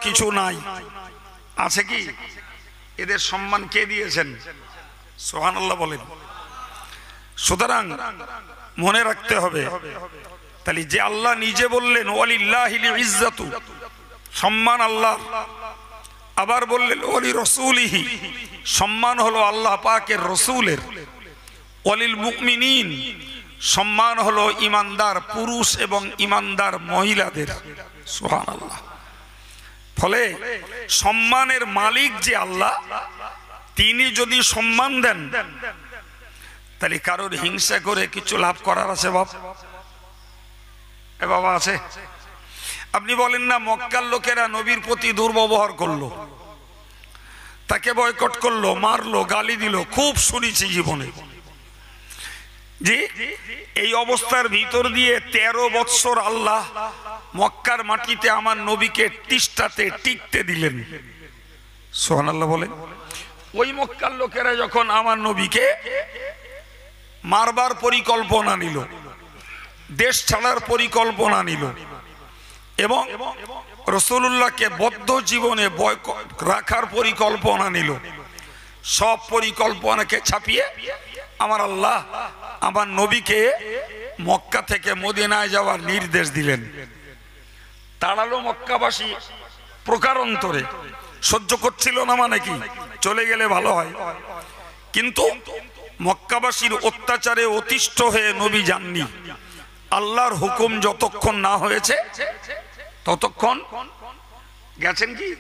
কিছু নাই, আছে কি? এদের সম্মান কে দিয়েছেন? সুবহানাল্লাহ বলেন। সুতরাং মনে রাখতে হবে, তাহলে যে আল্লাহ নিজে বললেন ওয়ালিল্লাহিল ইজ্জাতু, সম্মান আল্লাহ, আবার বললেন ওয়ালি রাসূলিহি, সম্মান হলো আল্লাহ পাকের রসুলের, ওয়ালিল মুমিনিন, সম্মান হলো ইমানদার পুরুষ এবং ইমানদার মহিলাদের। সুবহানাল্লাহ। ফলে সম্মানের মালিক যে আল্লাহ, তিনি যদি সম্মান দেন, তাহলে কারোর হিংসা করে কিছু লাভ করার আছে বাবা? আছে? আপনি বলেন না মক্কার লোকেরা নবীর প্রতি দুর্ব্যবহার করলো, তাকে বয়কট করলো, মারলো, গালি দিল, খুব শুনেছি জীবনে। জি, এই অবস্থার ভিতর দিয়ে 13 বৎসর আল্লাহ মক্কার মাটিতে আমার নবীকে তিষ্ঠাতে টিকতে দিলেন। সুবহানাল্লাহ বলেন। ওই মক্কার লোকেরা যখন আমার নবীকে মারবার পরিকল্পনা নিল, দেশ ছাড়ার পরিকল্পনা নিল এবং রাসূলুল্লাহকে বদ্ধ জীবনে বয়কট রাখার পরিকল্পনা নিল, সব পরিকল্পনাকে ছাপিয়ে আমার আল্লাহ আমার নবীকে মক্কা থেকে মদিনায় যাওয়ার নির্দেশ দিলেন। তাড়ালো মক্কাবাসী প্রকারান্তরে, সহ্য করছিল না, মানে কি চলে গেলে ভালো হয়, কিন্তু মক্কাবাসীর অত্যাচারে অতিষ্ঠ হয়ে নবী যাননি। আল্লাহর হুকুম যতক্ষণ না হয়েছে ততক্ষণ গেছেন কি?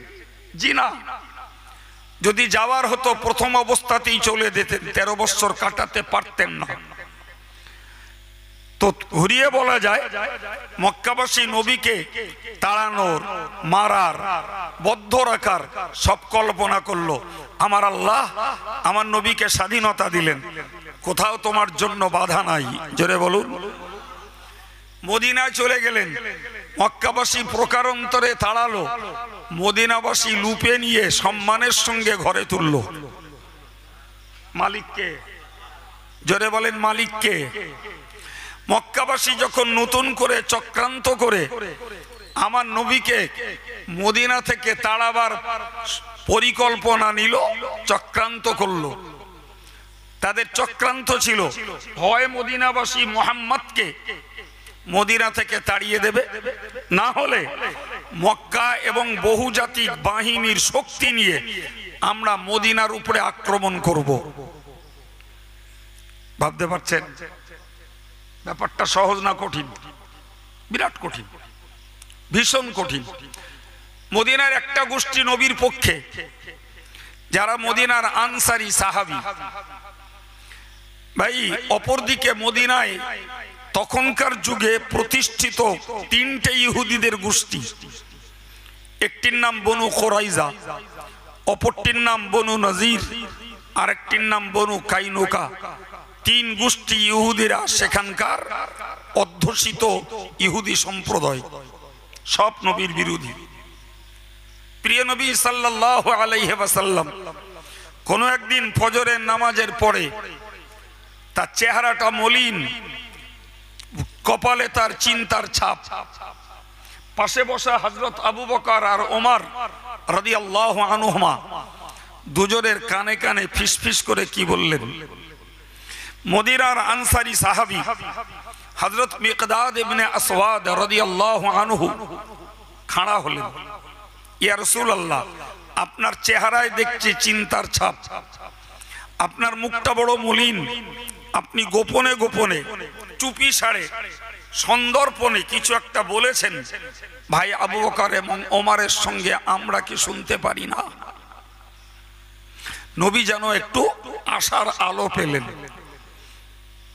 জি না। যদি যাওয়ার হতো প্রথম অবস্থাতেই চলে যেতেন, 13 বছর কাটাতে পারতেন না। তো ঘুরিয়ে বলা যায় মক্কাবাসী নবীকে তাড়ানোর, মারার, বদ্ধ রাখার সব কল্পনা করলো। আমার আল্লাহ আমার নবীকে স্বাধীনতা দিলেন, কোথাও তোমার জন্য বাধা নাই, জোরে বলুন। মদিনায় চলে গেলেন, মক্কাবাসী প্রকারান্তরে তাড়ালো, মদিনাবাসী লুপে নিয়ে সম্মানের সঙ্গে ঘরে তুললো। মালিককে, জোরে বলেন মালিককে। মক্কাবাসী যখন নতুন করে চক্রান্ত করে আমার নবীকে মদিনা থেকে তাড়াবার পরিকল্পনা নিল, চক্রান্ত করলো। তাদের চক্রান্ত ছিল হয় মদিনাবাসী মুহাম্মদকে মদিনা থেকে তাড়িয়ে দেবে, না হলে মক্কা এবং বহুজাতিক বাহিনীর শক্তি নিয়ে আমরা মদিনার উপরে আক্রমণ করব। ভাবতে পারছেন ব্যাপারটা সহজ না কঠিন? বিরাট কঠিন, ভীষণ কঠিন। মদিনার একটা গোষ্ঠী নবীর পক্ষে, যারা মদিনার আনসারী সাহাবী ভাই। অপরদিকে মদিনায় তখনকার যুগে প্রতিষ্ঠিত 3টে ইহুদিদের গোষ্ঠী, একটির নাম বনু কুরাইজা, অপরটির নাম বনু নজির, আরেকটির নাম বনু কাইনুকা। 3 গোষ্ঠী ইহুদিরা সেখানকার অধ্যুষিত ইহুদি সম্প্রদায়, সব নবীর বিরোধী। প্রিয় নবী সাল্লাল্লাহু আলাইহি ওয়াসাল্লাম কোনো একদিন ফজরের নামাজের পরে তার চেহারাটা মলিন, কপালে তার চিন্তার ছাপ। পাশে বসা হযরত আবু বকর আর ওমর রাদিয়াল্লাহু আনহুমা দুজনের কানে কানে ফিসফিস করে কি বললেন? মদিনার আনসারী সাহাবী হযরত মিকদাদ ইবনে আসওয়াদ রাদিয়াল্লাহু আনহু খাড়া হলেন। ইয়া রাসূলুল্লাহ, আপনার চেহারায় দেখছি চিন্তার ছাপ, আপনার মুখটা বড় মলিন, আপনি গোপনে গোপনে চুপি সারে সন্দর্পণে কিছু একটা বলেছেন ভাই আবু বকর এবং ওমরের সঙ্গে, আমরা কি শুনতে পারি না? নবী যেন একটু আশার আলো পেলেন।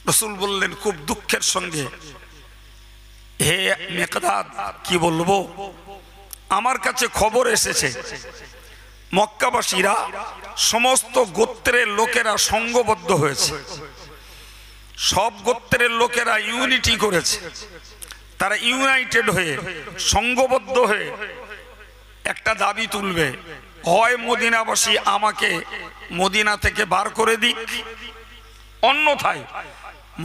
রাসূল বললেন খুব দুঃখের সঙ্গে, হে মিকদাদ, কি বলবো, আমার কাছে খবর এসেছে মক্কাবাসীরা সমস্ত গোত্রের লোকেরা সংঘবদ্ধ হয়েছে, সব গোত্রের লোকেরা ইউনিটি করেছে, তারা ইউনাইটেড হয়ে সংঘবদ্ধ হয়ে একটা দাবি তুলবে, হয় মদিনাবাসী আমাকে মদিনা থেকে বার করে দিক, অন্যথায়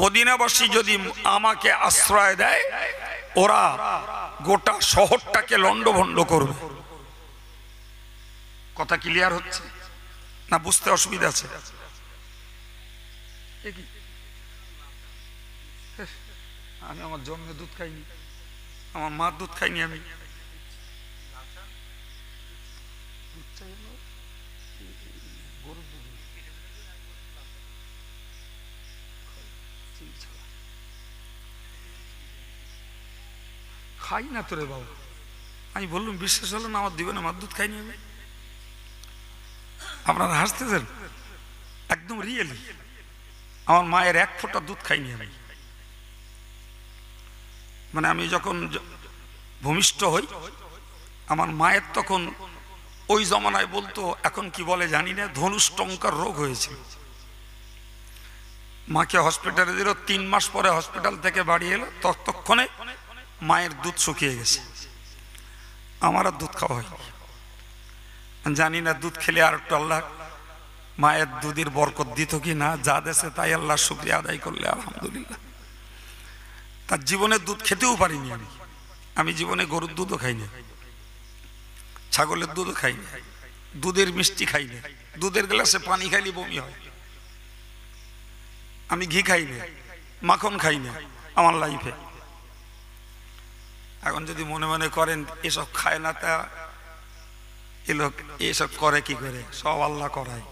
মদিনাবাসী যদি আমাকে আশ্রয় দেয় ওরা গোটা শহরটাকে লন্ডভন্ড করবে। কথা ক্লিয়ার হচ্ছে না? বুঝতে অসুবিধা আছে? আমি আমার জন্মে দুধ খাইনি, আমার মার দুধ খাইনি। আমি খাই না তোরে বাবা। আমি বললাম বিশ্বাস হলো না, আমার দিবে না, আমার দুধ খাইনি আমি। আপনারা হাসতেছেন, একদম রিয়েলি আমার মায়ের এক ফোঁটা দুধ খাইনি আমি। মানে আমি যখন ভূমিষ্ঠ হই, আমার মায়ের তখন ওই জমানায় বলতো, এখন কি বলে জানি না, ধনুষ্টঙ্কার রোগ হয়েছিল। মাকে হসপিটালে দিল, 3 মাস পরে হসপিটাল থেকে বাড়ি এলো, ততক্ষণে মায়ের দুধ শুকিয়ে গেছে। আমার আর দুধ খাওয়া হয়নি। জানি না দুধ খেলে আর একটু আল্লাহ মায়ের দুধের বরকত দিত কি না, যা দেশে তাই আল্লাহ শুকরিয়া আদায় করলে আলহামদুলিল্লাহ। তার জীবনে দুধ খেতেও পারিনি আমি। আমি জীবনে গরুর দুধও খাইনি, ছাগলের দুধও খাইনি, দুধের মিষ্টি খাইনি, দুধের গ্লাসে পানি খাইলে বমি হয়। আমি ঘি খাইনি, মাখন খাইনি আমার লাইফে। এখন যদি মনে মনে করেন এসব খায় না, তা এ লোক এসব করে কি করে? সব আল্লাহ করায়।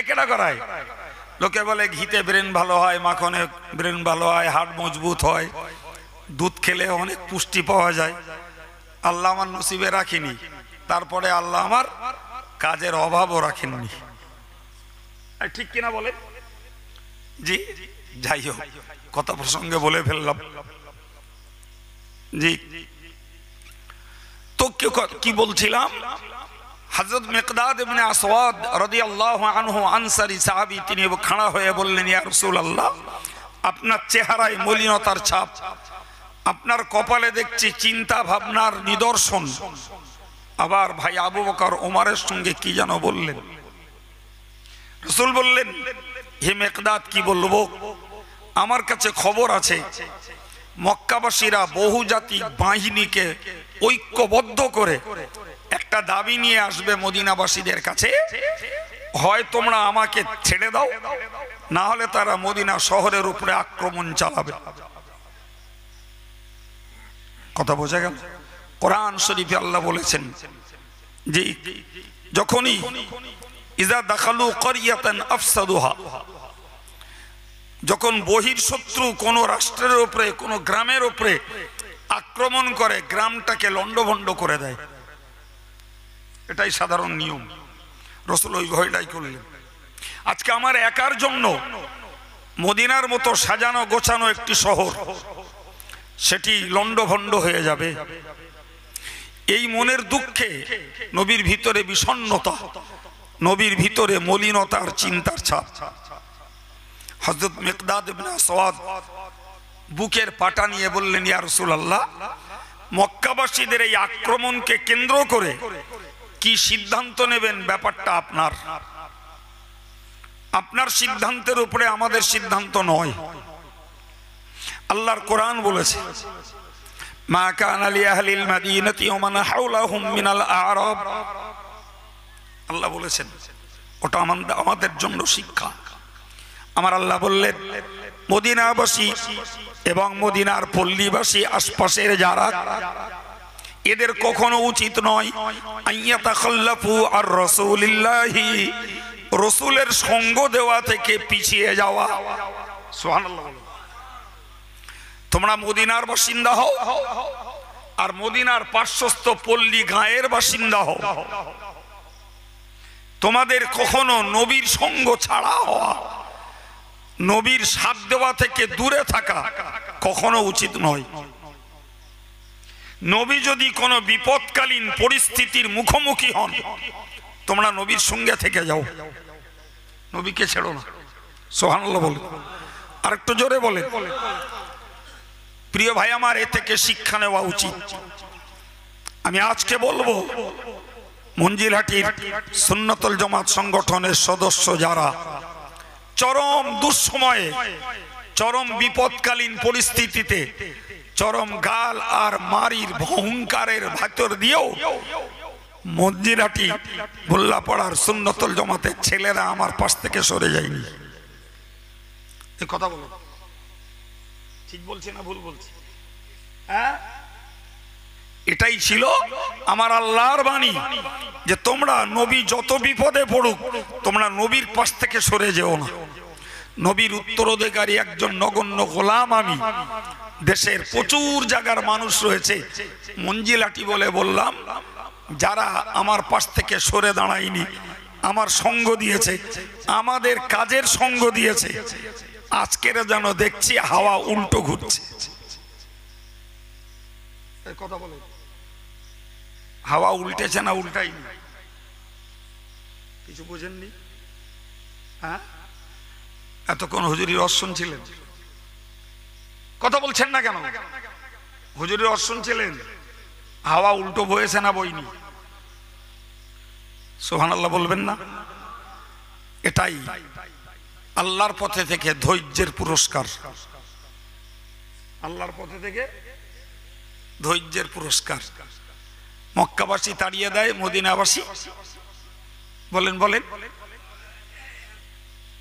কেটা করায়? লোকে বলে ঘিতে ব্রেন ভালো হয়, মাখনে ব্রেন ভালো হয়, হাড় মজবুত হয়, দুধ খেলে অনেক পুষ্টি পাওয়া যায়। আল্লাহ আমার নসিবে রাখিনি, তারপরে আল্লাহ আমার কাজের অভাবও রাখেননি। ঠিক কিনা বলে? জি, যাই হোক, কথা প্রসঙ্গে বলে ফেললাম। জি, তো কি বলছিলাম? হযরত মিকদাদ ইবনে আসওয়াদ রাদিয়াল্লাহু আনহু আনসারী সাহাবী, তিনি খাড়া হয়ে বললেন, ইয়া রাসূলুল্লাহ, আপনার চেহারায় মলিনতার ছাপ, আপনার কপালে দেখছি চিন্তা ভাবনার নিদর্শন। আবার ভাই আবু বকর ওমরের সঙ্গে কি যেন বললেন। রাসূল বললেন, হে মিকদাদ, কি বলবো? আমার কাছে খবর আছে মক্কাবাসীরা বহুজাতিক বাহিনীকে ঐক্যবদ্ধ করে একটা দাবি নিয়ে আসবে মদিনাবাসীদের কাছে, হয় তোমরা আমাকে ছেড়ে দাও, না হলে তারা মদিনা শহরের উপরে আক্রমণ চালাবে। কথা বোঝা গেল? কোরআন শরীফে আল্লাহ বলেছেন যে যখনই ইজা দাখালু ক্বরিয়াতান আফসাদুহা, যখন বহির্শত্রু কোন রাষ্ট্রের উপরে, কোন গ্রামের উপরে আক্রমণ করে, গ্রামটাকে লন্ডভন্ড করে দেয়। এটাই সাধারণ নিয়ম। রাসূল ওই ভয়টাই করলেন। আজকে আমার একার জন্য মদিনার মতো সাজানো গোছানো একটি শহর, সেটি লন্ডভন্ড হয়ে যাবে, এই মনের দুঃখে নবীর ভিতরে বিষণ্ণতা, নবীর ভিতরে মলিনতার চিন্তার ছাপ। হযরত মিকদাদ ইবনে আসওয়াদ বুকের পাটা নিয়ে বললেন, ইয়া রাসূলুল্লাহ, মক্কাবাসীদের এই আক্রমণকে কেন্দ্র করে কি সিদ্ধান্ত নেবেন? ব্যাপারটা আপনার, আপনার সিদ্ধান্তের উপরে আমাদের সিদ্ধান্ত নয়। আল্লাহর কোরআন বলেছে, মা কানা লি আহলিল মাদিনাতি ওয়া মান হাওলাহুম মিনাল আ'রাব। আল্লাহ বলেছেন ওটা আমাদের জন্য শিক্ষা। আমার আল্লাহ বললেন, মদিনাবাসী এবং মদিনার পল্লীবাসী, আশপাশের যারা, এদের কখনো উচিত নয় আইয়াতাখাল্লাফু আর রাসূলিল্লাহি, রাসূলের সঙ্গ দেওয়া থেকে পিছিয়ে যাওয়া। সুবহানাল্লাহ। তোমরা মদিনার বাসিন্দা হও আর মদিনার পার্শ্বস্থ পল্লী গাঁয়ের বাসিন্দা হও, তোমাদের কখনো নবীর সঙ্গ ছাড়া হওয়া, নবীর সাথ দেওয়া থেকে দূরে থাকা কখনো উচিত নয়। নবী যদি কোনো বিপদকালীন পরিস্থিতির মুখোমুখি হন, তোমরা নবীর সঙ্গে থেকে যাও, নবীকে ছেড়ো না। সুবহানাল্লাহ বলে আর একটু জোরে বলে। প্রিয় ভাই আমার, এ থেকে শিক্ষা নেওয়া উচিত। আমি আজকে বলবো, মঞ্জিলহাটির সুন্নতুল জামাত সংগঠনের সদস্য যারা চরম দুঃসময়ে, চরম বিপদকালীন পরিস্থিতিতে, চরম গাল আর মারির অহংকারের ভেতর দিয়েও মঞ্জিরাটি ভোল্লাপাড়ার সুন্নতুল জামাতের ছেলেরা আমার পাশ থেকে সরে যায়নি। এই কথা বলো, ঠিক বলছি না ভুল বলছি? হ্যাঁ, এটাই ছিল আমার আল্লাহর বাণী যে তোমরা নবী যত বিপদে পড়ুক তোমরা নবীর পাশ থেকে সরে যেও না। নবীর উত্তরাধিকারী একজন নগণ্য গোলাম আমি। দেশের প্রচুর জায়গার মানুষ রয়েছে, মঞ্জিলাটি বলে বললাম, যারা আমার পাশ থেকে সরে দাঁড়ায়নি, আমার সঙ্গ দিয়েছে, আমাদের কাজের সঙ্গ দিয়েছে, আজকের যেন দেখছি হাওয়া উল্টো ঘুরছে। কথা বলে হাওয়া উল্টেছে না উল্টাইনি? কিছু বোঝেননি? হ্যাঁ, এতক্ষণ হুজুরির রস শুনছিলেন, কথা বলছেন না কেন? হুজুরির রস শুনছিলেন, হাওয়া উল্টো বয়েছে না বইনি? সুবহানাল্লাহ বলবেন না? এটাই আল্লাহর পথে থেকে ধৈর্যের পুরস্কার। আল্লাহর পথে থেকে ধৈর্যের পুরস্কার। মক্কাবাসী তাড়িয়ে দেয়, মদিনাবাসী বলেন বলেন,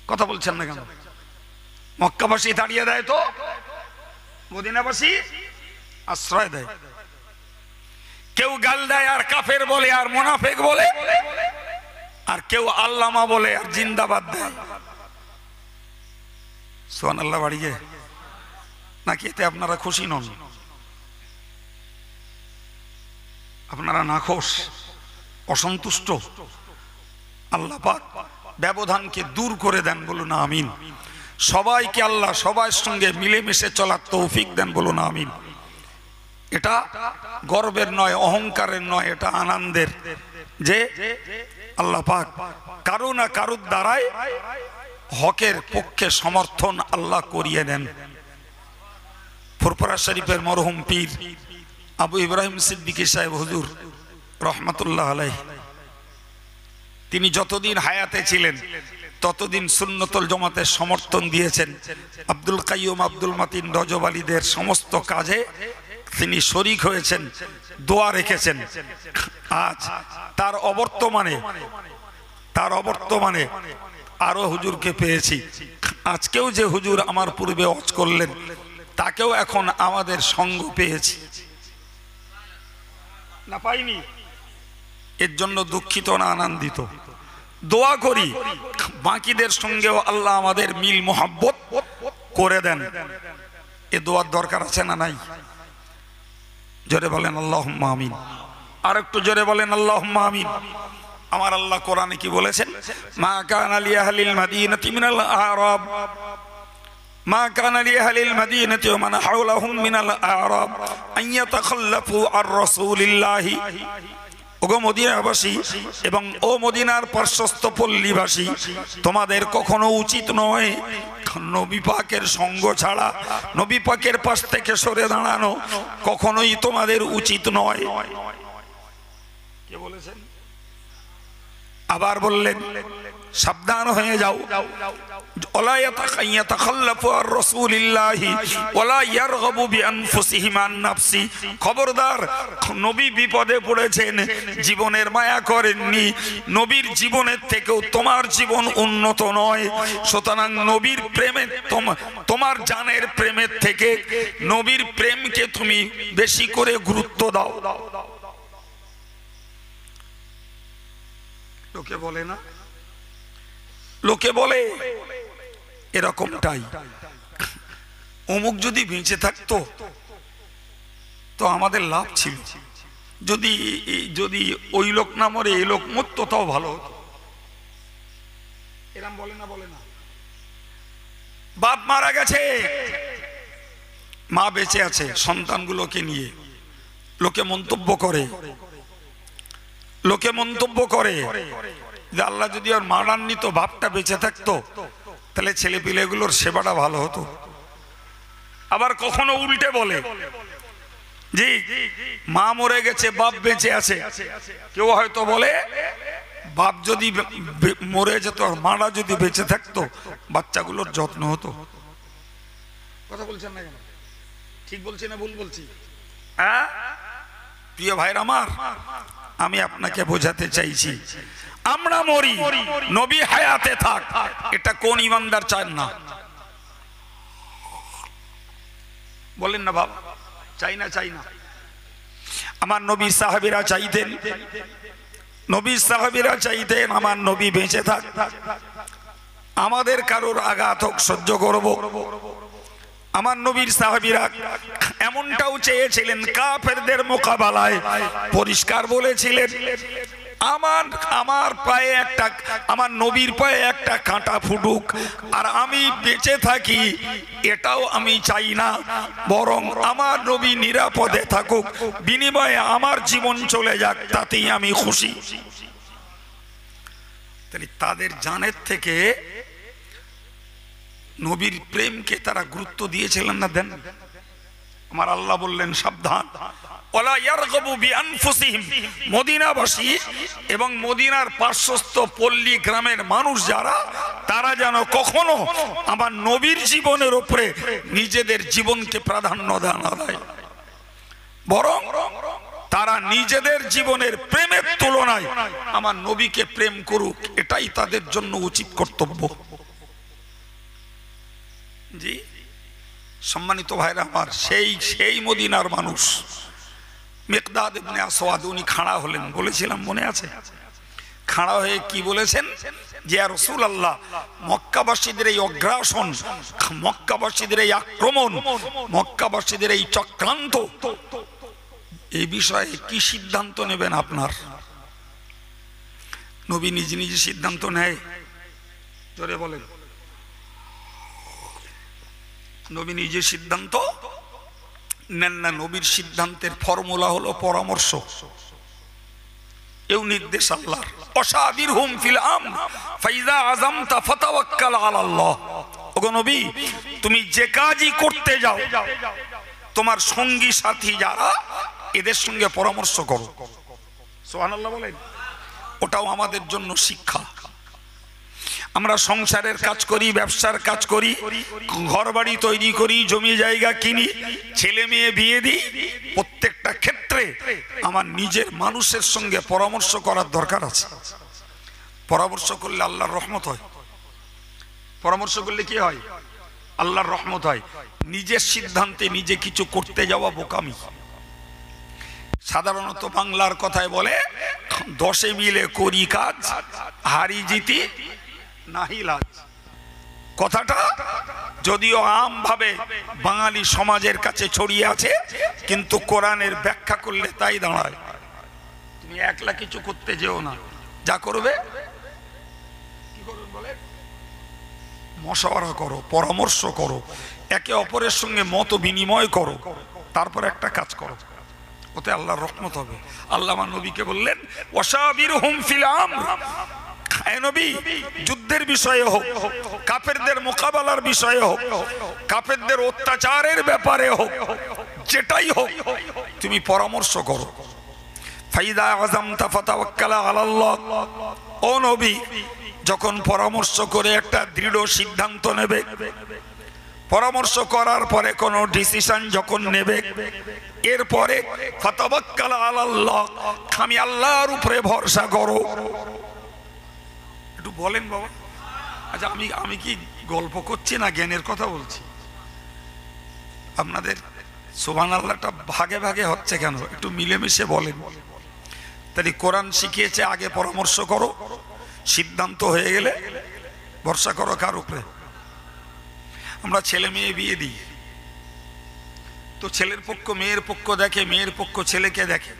কথা বলছেন না কেন? মক্কাবাসী তাড়িয়ে দেয় তো মদিনাবাসী আশ্রয় দেয়। কেউ গাল দেয় আর কাফের বলে আর মুনাফিক বলে, আর কেউ আল্লামা বলে আর জিন্দাবাদ দেয়। সুবহানাল্লাহ বাড়িয়ে নাকি এতে আপনারা খুশি নন? আপনারা নাখোশ, অসন্তুষ্ট? আল্লাহ পাক ব্যবধানকে দূর করে দেন, বলুন আমিন। সবাইকে আল্লাহ সবার সঙ্গে মিলেমিশে চলার তৌফিক দেন, বলুন আমিন। এটা গর্বের নয়, অহংকারের নয়, এটা আনন্দের যে আল্লাহ পাক কারো না কারুর দ্বারাই হকের পক্ষে সমর্থন আল্লাহ করিয়ে নেন। ফুরফুরা শরীফের মরহুম পীর আবু ইব্রাহিম সিদ্দিকী সাহেব হুজুর রহমাতুল্লাহ আলাইহ, তিনি যতদিন হায়াতে ছিলেন ততদিন সুন্নতুল জামাতের সমর্থন দিয়েছেন। আব্দুল কাইয়ুম, আব্দুল মতিন, রজব আলীদের সমস্ত কাজে তিনি শরীক হয়েছেন, দোয়া রেখেছেন। আজ তার অবর্তমানে আরো হুজুরকে পেয়েছি। আজকেও যে হুজুর আমার পূর্বে ওয়াজ করলেন তাকেও এখন আমাদের সঙ্গ পেয়েছি, না পাইনি? এর জন্য দুঃখিত না আনন্দিত? দোয়া করি বাকিদের সঙ্গেও আল্লাহ আমাদের মিল মোহাব্বত করে দেন। এ দোয়ার দরকার আছে না নাই? জোরে বলেন আল্লাহুম্মা আমিন। আর একটু জোরে বলেন আল্লাহুম্মা আমিন। আমার আল্লাহ কোরআনে কি বলেছেন? মা কানা লিআহলিল মাদিনাতি মিনাল আ'রাব, মা কানা লিআহলিল মাদিনাতি ওয়া মান হাওলাহুম মিনাল আ'রাব আন ইয়াতাখাল্লাফু আর রাসূলিল্লাহি। ওগো মদিনাবাসী এবং ও মদিনার পার্শ্বস্থ পল্লীবাসী, তোমাদের কখনো উচিত নয় নবী পাকের সঙ্গ ছাড়া, নবী পাকের পাশ থেকে সরে দাঁড়ানো কখনোই তোমাদের উচিত নয়। কে বলেছেন? আবার বললেন সাবধান হয়ে যাও, ওয়ালা ইয়াতাখাল্লাফু আর রাসূলিল্লাহি ওয়ালা ইয়ারগাবু বিআনফুসিহিম আন নাফসি। খবরদার, নবী বিপদে পড়েছেন, জীবনের মায়া করেননি, নবীর জীবনের থেকেও তোমার জীবন উন্নত নয়। সুতরাং নবীর প্রেমে তোমার জানের প্রেমের থেকে নবীর প্রেমকে তুমি বেশি করে গুরুত্ব দাও। লোকে বলে না, লোকে বলে এরকমটাই, অমুক যদি বেঁচে থাকতো তো আমাদের লাভ ছিল, যদি যদি ওই লোক না মরে এই লোক মরতো তাও ভালো হতো। এরকম বলে না? বলে না? বাপ মারা গেছে, মা বেঁচে আছে সন্তানগুলোকে নিয়ে, লোকে মন্তব্য করে যে আল্লাহ যদি আর মারান নিত, বাপটা বেঁচে থাকতো, তাহলে ছেলে পিলেগুলোর সেবাটা ভালো হতো। আবার কখনো উল্টে বলে জি মা মরে গেছে বাপ বেঁচে আছে। কেউ হয়তো বলে বাপ যদি মরে যেত আর মারা যদি বেঁচে থাকতো বাচ্চাগুলোর যত্ন হতো। কথা বলছেন না কেন? ঠিক বলছি না ভুল বলছি? হ্যাঁ প্রিয় ভাইরা আমার, আমি আপনাকে বোঝাতে চাইছি, আমরা মরি নবী হায়াতে থাক, এটা কোন ইমানদার চান না? বলেন না বাবা, চাই না? চাই না? আমার নবী সাহাবীরা চাইতেন, নবী সাহাবীরা চাইতেন আমার নবী বেঁচে থাক, আমাদের কারোর আঘাত হোক সহ্য করব। আমার নবীর সাহাবীরা এমনটাও চেয়েছিলেন, কাফেরদের মোকাবেলায় পরিষ্কার বলেছিলেন, আমার পায়ে একটা, আমার নবীর পায়ে একটা কাঁটা ফুটুক আর আমি বেঁচে থাকি, এটাও আমি চাই না, বরং আমার নবী নিরাপদে থাকুক, বিনিময়ে আমার জীবন চলে যাক, তাতেই আমি খুশি। তাহলে তাদের জানের থেকে নবীর প্রেমকে তারা গুরুত্ব দিয়েছিলেন না? দেন? আমার আল্লাহ বললেন সাবধান, ওয়ালা ইয়ারগাবু বিআনফুসিহিম, মদিনাবাসী এবং মদিনার পার্শ্বস্থ পল্লী গ্রামের মানুষ যারা, তারা যেন কখনো আমার নবীর জীবনের উপরে নিজেদের জীবনকে প্রাধান্য না দেয়, বরং তারা নিজেদের জীবনের প্রেমের তুলনায় আমার নবীকে প্রেম করুক, এটাই তাদের জন্য উচিত কর্তব্য। জি সম্মানিত ভাইরা আমার, সেই মদিনার মানুষ মিকদাদ ইবনে আসওয়াদ, উনি খাড়া হলেন, বলেছিলাম মনে আছে? খাড়া হয়ে কি বলেছেন যে ইয়া রাসূলুল্লাহ, মক্কাবাসীদের এই অগ্রাসন, মক্কাবাসীদের এই আক্রমণ, মক্কাবাসীদের এই চক্রান্ত, এই বিষয়ে কি সিদ্ধান্ত নেবেন আপনার? নবী নিজে নিজে সিদ্ধান্ত নেয়? জোরে বলেন। নবী নিজে সিদ্ধান্ত নেন না, নবীর সিদ্ধান্তের ফর্মুলা হলো পরামর্শ, এও নির্দেশ আল্লাহর। অশাবিরহুম ফিল আমর ফাইজা আযামতা ফাতাওয়াক্কাল আলাল্লাহ। ওগো নবী, তুমি যে কাজই করতে যাও, তোমার সঙ্গী সাথী যারা, এদের সঙ্গে পরামর্শ করো। সুবহানাল্লাহ বলেন। ওটাও আমাদের জন্য শিক্ষা। আমরা সংসারের কাজ করি, ব্যবসার কাজ করি, ঘর বাড়ি তৈরি করি, জমি জায়গা কিনি, ছেলে মেয়ে বিয়ে দিই, প্রত্যেকটা ক্ষেত্রে আমার নিজের মানুষের সঙ্গে পরামর্শ করার দরকার আছে। পরামর্শ করলে আল্লাহর রহমত হয়। পরামর্শ করলে কি হয়? আল্লাহর রহমত হয়। নিজের সিদ্ধান্তে নিজে কিছু করতে যাওয়া বোকামি। সাধারণত বাংলার কথায় বলে, 10 মিলে করি কাজ, হারি জিতি নাহি লাজ। কথাটা যদিও আম ভাবে বাঙালি সমাজের কাছে ছড়িয়ে আছে, কিন্তু কোরআনের ব্যাখ্যা করলে তাই দাঁড়ায়। তুমি একলা কিছু করতে যেও না, যা করবে কি করবে বলে, মশওয়ারা করো, পরামর্শ করো, একে অপরের সঙ্গে মত বিনিময় করো, তারপর একটা কাজ করো, ওতে আল্লাহর রহমত হবে। আল্লাহ আমার নবীকে বললেন ওয়াশাবিরহুম ফিল আমর, নবী যুদ্ধের বিষয়ে হোক, কাফেরদের মোকাবেলার বিষয়ে হোক, কাফেরদের অত্যাচারের ব্যাপারে হোক, যেটাই হোক তুমি পরামর্শ করো। ফাইদা আযামতা ফাতাওয়াক্কাল আলাল্লাহ। ও নবী, যখন পরামর্শ করে একটা দৃঢ় সিদ্ধান্ত নেবে, পরামর্শ করার পরে কোনো ডিসিশন যখন নেবে, এরপরে ফাতাওয়াক্কাল আলাল্লাহ, আমি আল্লাহর উপরে ভরসা করো। একটু বলেন বাবা। আচ্ছা, আমি কি গল্প করছি না জ্ঞানের কথা বলছি? আপনাদের সুবহানাল্লাহটা ভাগে ভাগে হচ্ছে কেন? একটু মিলেমিশে বলেন। তাই কোরআন শিখিয়েছে আগে পরামর্শ করো, সিদ্ধান্ত হয়ে গেলে ভরসা করো কার উপরে? আমরা ছেলে মেয়ে বিয়ে দিই, তো ছেলের পক্ষ মেয়ের পক্ষ দেখে, মেয়ের পক্ষ ছেলেকে দেখে।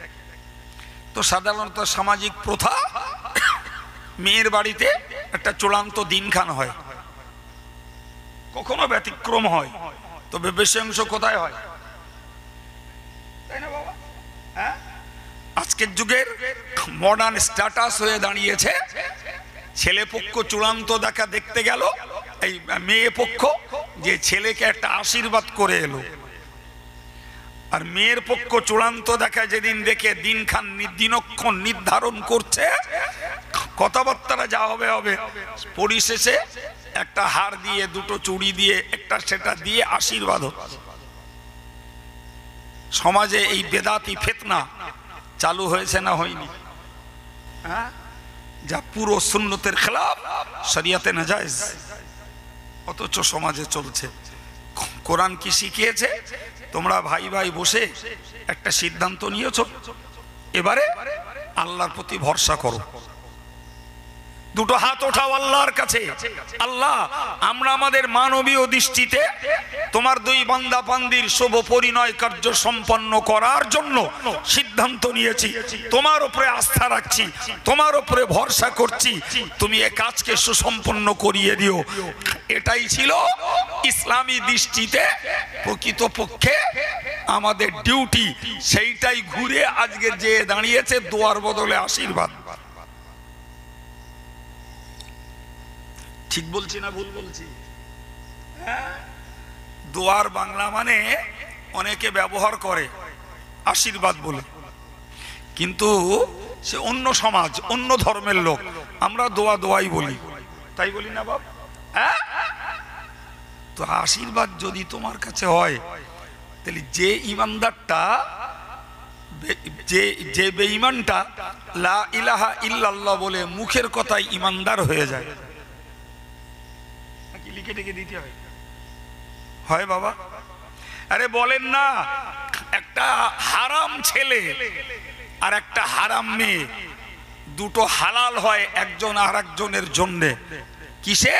তো সাধারণত সামাজিক প্রথা, মেয়ের বাড়িতে একটা চূড়ান্ত দিনখান হয়, কখনো ব্যতিক্রম হয়, তবে বেশি অংশ কোথায় হয়? তাই না বাবা? হ্যাঁ, আজকের যুগের মডার্ন স্ট্যাটাস হয়ে দাঁড়িয়েছে, ছেলে পক্ষ চূড়ান্ত দেখা দেখতে গেল, এই মেয়ে পক্ষ যে ছেলেকে একটা আশীর্বাদ করে এলো, আর মেয়ের পক্ষ চূড়ান্ত দেখা যেদিন দেখে দিনখান দিনক্ষণ নির্ধারণ করছে, কথাবার্তারা যা হবে হবে, পরিশেষে একটা হার দিয়ে, দুটো চুড়ি দিয়ে, একটা সেটা দিয়ে আশীর্বাদ হচ্ছে। সমাজে এই বেদাতি ফিতনা চালু হয়েছে না হয়নি? হ্যাঁ, যা পুরো সুন্নতের খেলাফ, শরিয়াতে নাজায়েজ, অথচ সমাজে চলছে। কোরআন কি শিখিয়েছে? তোমরা ভাই ভাই বসে একটা সিদ্ধান্ত নিয়েছো, এবারে আল্লাহর প্রতি ভরসা করো, দুটো হাত ওঠাও আল্লাহর কাছে। আল্লাহ, আমরা আমাদের মানবীয় দৃষ্টিতে তোমার দুই বান্দা বান্দির শুভ পরিণয় কার্য সম্পন্ন করার জন্য সিদ্ধান্ত নিয়েছি, তোমার উপরে আস্থা রাখছি, তোমার উপরে ভরসা করছি, তুমি এ কাজকে সুসম্পন্ন করিয়ে দিও। এটাই ছিল ইসলামী দৃষ্টিতে প্রকৃতপক্ষে আমাদের ডিউটি। সেইটাই ঘুরে আজকে যে দাঁড়িয়েছে দোয়ার বদলে আশীর্বাদ। ঠিক বলছি না ভুল বলছি? দোয়ার বাংলা মানে অনেকে ব্যবহার করে আশীর্বাদ বলে, কিন্তু সে অন্য সমাজ, অন্য ধর্মের লোক। আমরা দোয়া দোয়াই বলি, তাই বলি না বাপ? তো আশীর্বাদ যদি তোমার কাছে হয়, তাহলে যে ইমানদারটা, যে বেঈমানটা লা ইলাহা ইল্লাল্লাহ বলে মুখের কথায় ইমানদার হয়ে যায়, লিখে টেকে দিতে হয়? হয় বাবা? আরে বলেন না, একটা হারাম ছেলে আর একটা হারাম মেয়ে, দুটো হালাল হয় একজন আর একজনের জন্য। কিসে?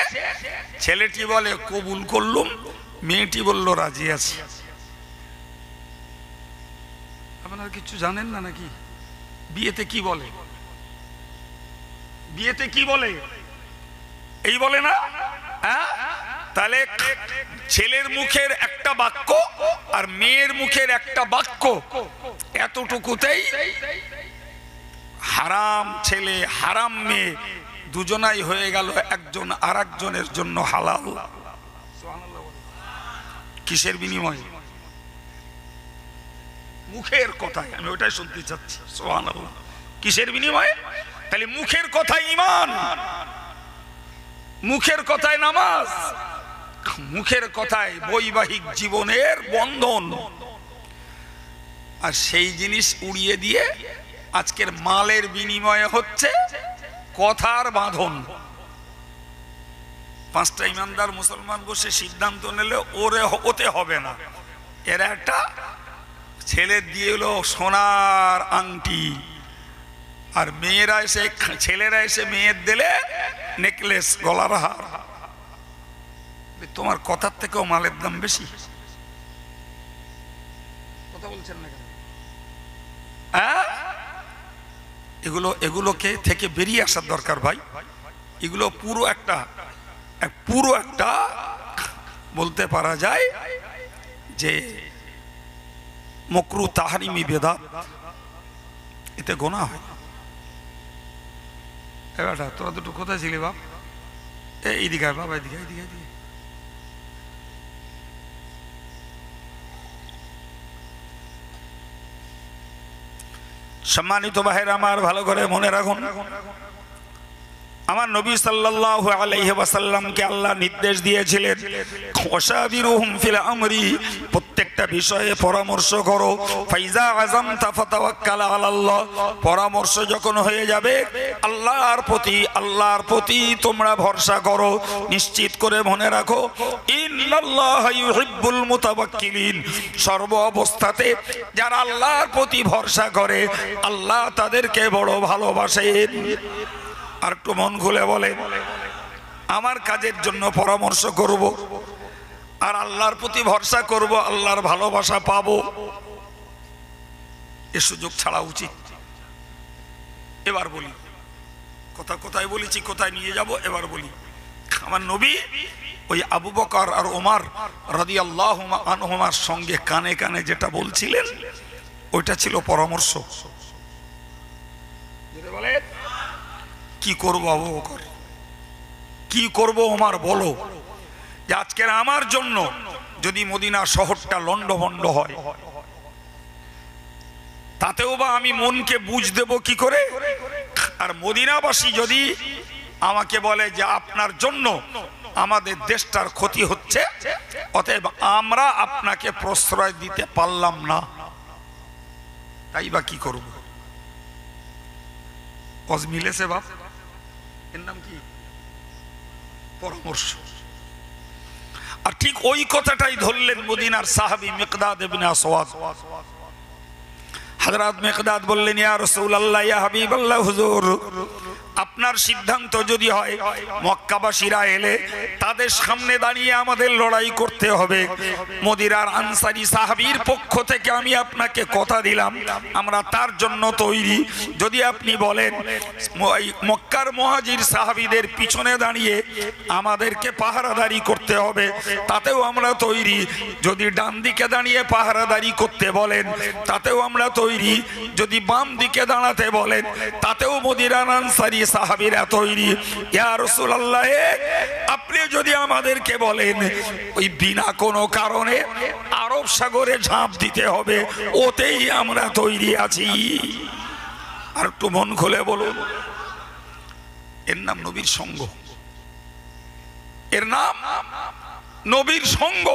ছেলেটি বলে কবুল করলুম, মেয়েটি বলল রাজি আছি। আপনারা কিছু জানেন না নাকি? বিয়েতে কি বলে? বিয়েতে কি বলে? এই বলে না? তাহলে ছেলের মুখের একটা বাক্য আর মেয়ের মুখের একটা বাক্য, এতটুকুতেই হারাম ছেলে হারাম মেয়ে দুজনাই হয়ে গেল একজন আর একজনের জন্য হালাল। কিসের বিনিময়ে? মুখের কথায়। আমি ওটাই শুনতে চাচ্ছি, সুবহানাল্লাহ। কিসের বিনিময়ে? তাহলে মুখের কথায় ঈমান, মুখের কথায় নামাজ, মুখের কথায় বৈবাহিক জীবনের বন্ধন। আর সেই জিনিস উড়িয়ে দিয়ে আজকের মালের বিনিময়ে হচ্ছে কথার বাঁধন। পাঁচটা ইমানদার মুসলমান বসে সিদ্ধান্ত নিলে ওতে হবে না। এরা একটা ছেলে দিয়ে এলো সোনার আংটি, আর মেয়েরা এসে, ছেলেরা এসে মেয়ের দিলে নেকলেস, গলার হার। তোমার কথার থেকেও মালের দাম বেশি। কথা বলছেন না কেন? এগুলোকে থেকে বেরিয়ে আসার দরকার ভাই। এগুলো পুরো একটা বলতে পারা যায় যে মকরু তাহরিমি বেদাত, এতে গোনা হয়। এবারটা তোরা দুটো কোথায় ছিলি বাপ? এইদিকে বাবা, এদিকে এদিকে এদিকে। সম্মানিত ভাইরা আমার, ভালো করে মনে রাখুন, আমার নবী সাল্লাল্লাহু আলাইহি ওয়াসাল্লামকে আল্লাহ নির্দেশ দিয়েছিলেন, ওয়াশাবিরুহুম ফিল আমরি, প্রত্যেকটা বিষয়ে পরামর্শ করো। ফাইজা আযামতা ফাতাওয়াক্কাল আলাল্লাহ, পরামর্শ যখন হয়ে যাবে আল্লাহর প্রতি তোমরা ভরসা করো। নিশ্চিত করে মনে রাখো, ইন্নাল্লাহা ইউহিব্বুল মুতাওয়াক্কিলিন, সর্ব অবস্থাতে যারা আল্লাহর প্রতি ভরসা করে আল্লাহ তাদেরকে বড় ভালোবাসেন। আর একটু মন খুলে বলে, আমার কাজের জন্য পরামর্শ করব আর আল্লাহর প্রতি ভরসা করব, আল্লাহর ভালোবাসা পাবো, এ সুযোগ ছাড়া উচিত। এবার বলি, কোথায় বলেছি, কোথায় নিয়ে যাব, এবার বলি। আমার নবী ওই আবু বকর আর ওমর রাদিয়াল্লাহু আনহুমার সঙ্গে কানে কানে যেটা বলছিলেন, ওইটা ছিল পরামর্শ। বলে কি করবো আবু বকর, কি করবো ওমর, বলো যে আজকের আমার জন্য যদি মদিনা শহরটা লন্ডভন্ড হয়, তাতেও বা আমি মনকে বুঝ দেব কি করে? আর মদিনাবাসী যদি আমাকে বলে যে আপনার জন্য আমাদের দেশটার ক্ষতি হচ্ছে, অতএব আমরা আপনাকে প্রশ্রয় দিতে পারলাম না, তাই বা কি করব? অজ মিলেছে বাপ? এর নাম কি? পরামর্শ। আর ঠিক ওই কথাটাই ধরলেন মদিনার সাহাবী মিকদাদ ইবনে আসওয়াদ। হযরত মিকদাদ বললেন, ইয়া রাসূলুল্লাহ, ইয়া হাবিবাল্লাহ, হুজুর আপনার সিদ্ধান্ত যদি হয় মক্কাবাসীরা এলে তাদের সামনে দাঁড়িয়ে আমাদের লড়াই করতে হবে, মদিনার আনসারী সাহাবীর পক্ষ থেকে আমি আপনাকে কথা দিলাম আমরা তার জন্য তৈরি। যদি আপনি বলেন মক্কার মুহাজির সাহাবীদের পিছনে দাঁড়িয়ে আমাদেরকে পাহারাদারি করতে হবে, তাতেও আমরা তৈরি। যদি ডান দিকে দাঁড়িয়ে পাহারাদারি করতে বলেন তাতেও আমরা তৈরি। যদি বাম দিকে দাঁড়াতে বলেন তাতেও মদিনার আনসারী সাহাবীরা তৈরি। ইয়া রাসূলুল্লাহ, আপনি যদি আমাদেরকে বলেন ওই বিনা কোনো কারণে আরব সাগরে ঝাঁপ দিতে হবে, ওতেই আমরা তৈরি আছি। আর একটু মন খুলে বলুন, এর নাম নবীর সঙ্গ, এর নাম নবীর সঙ্গ।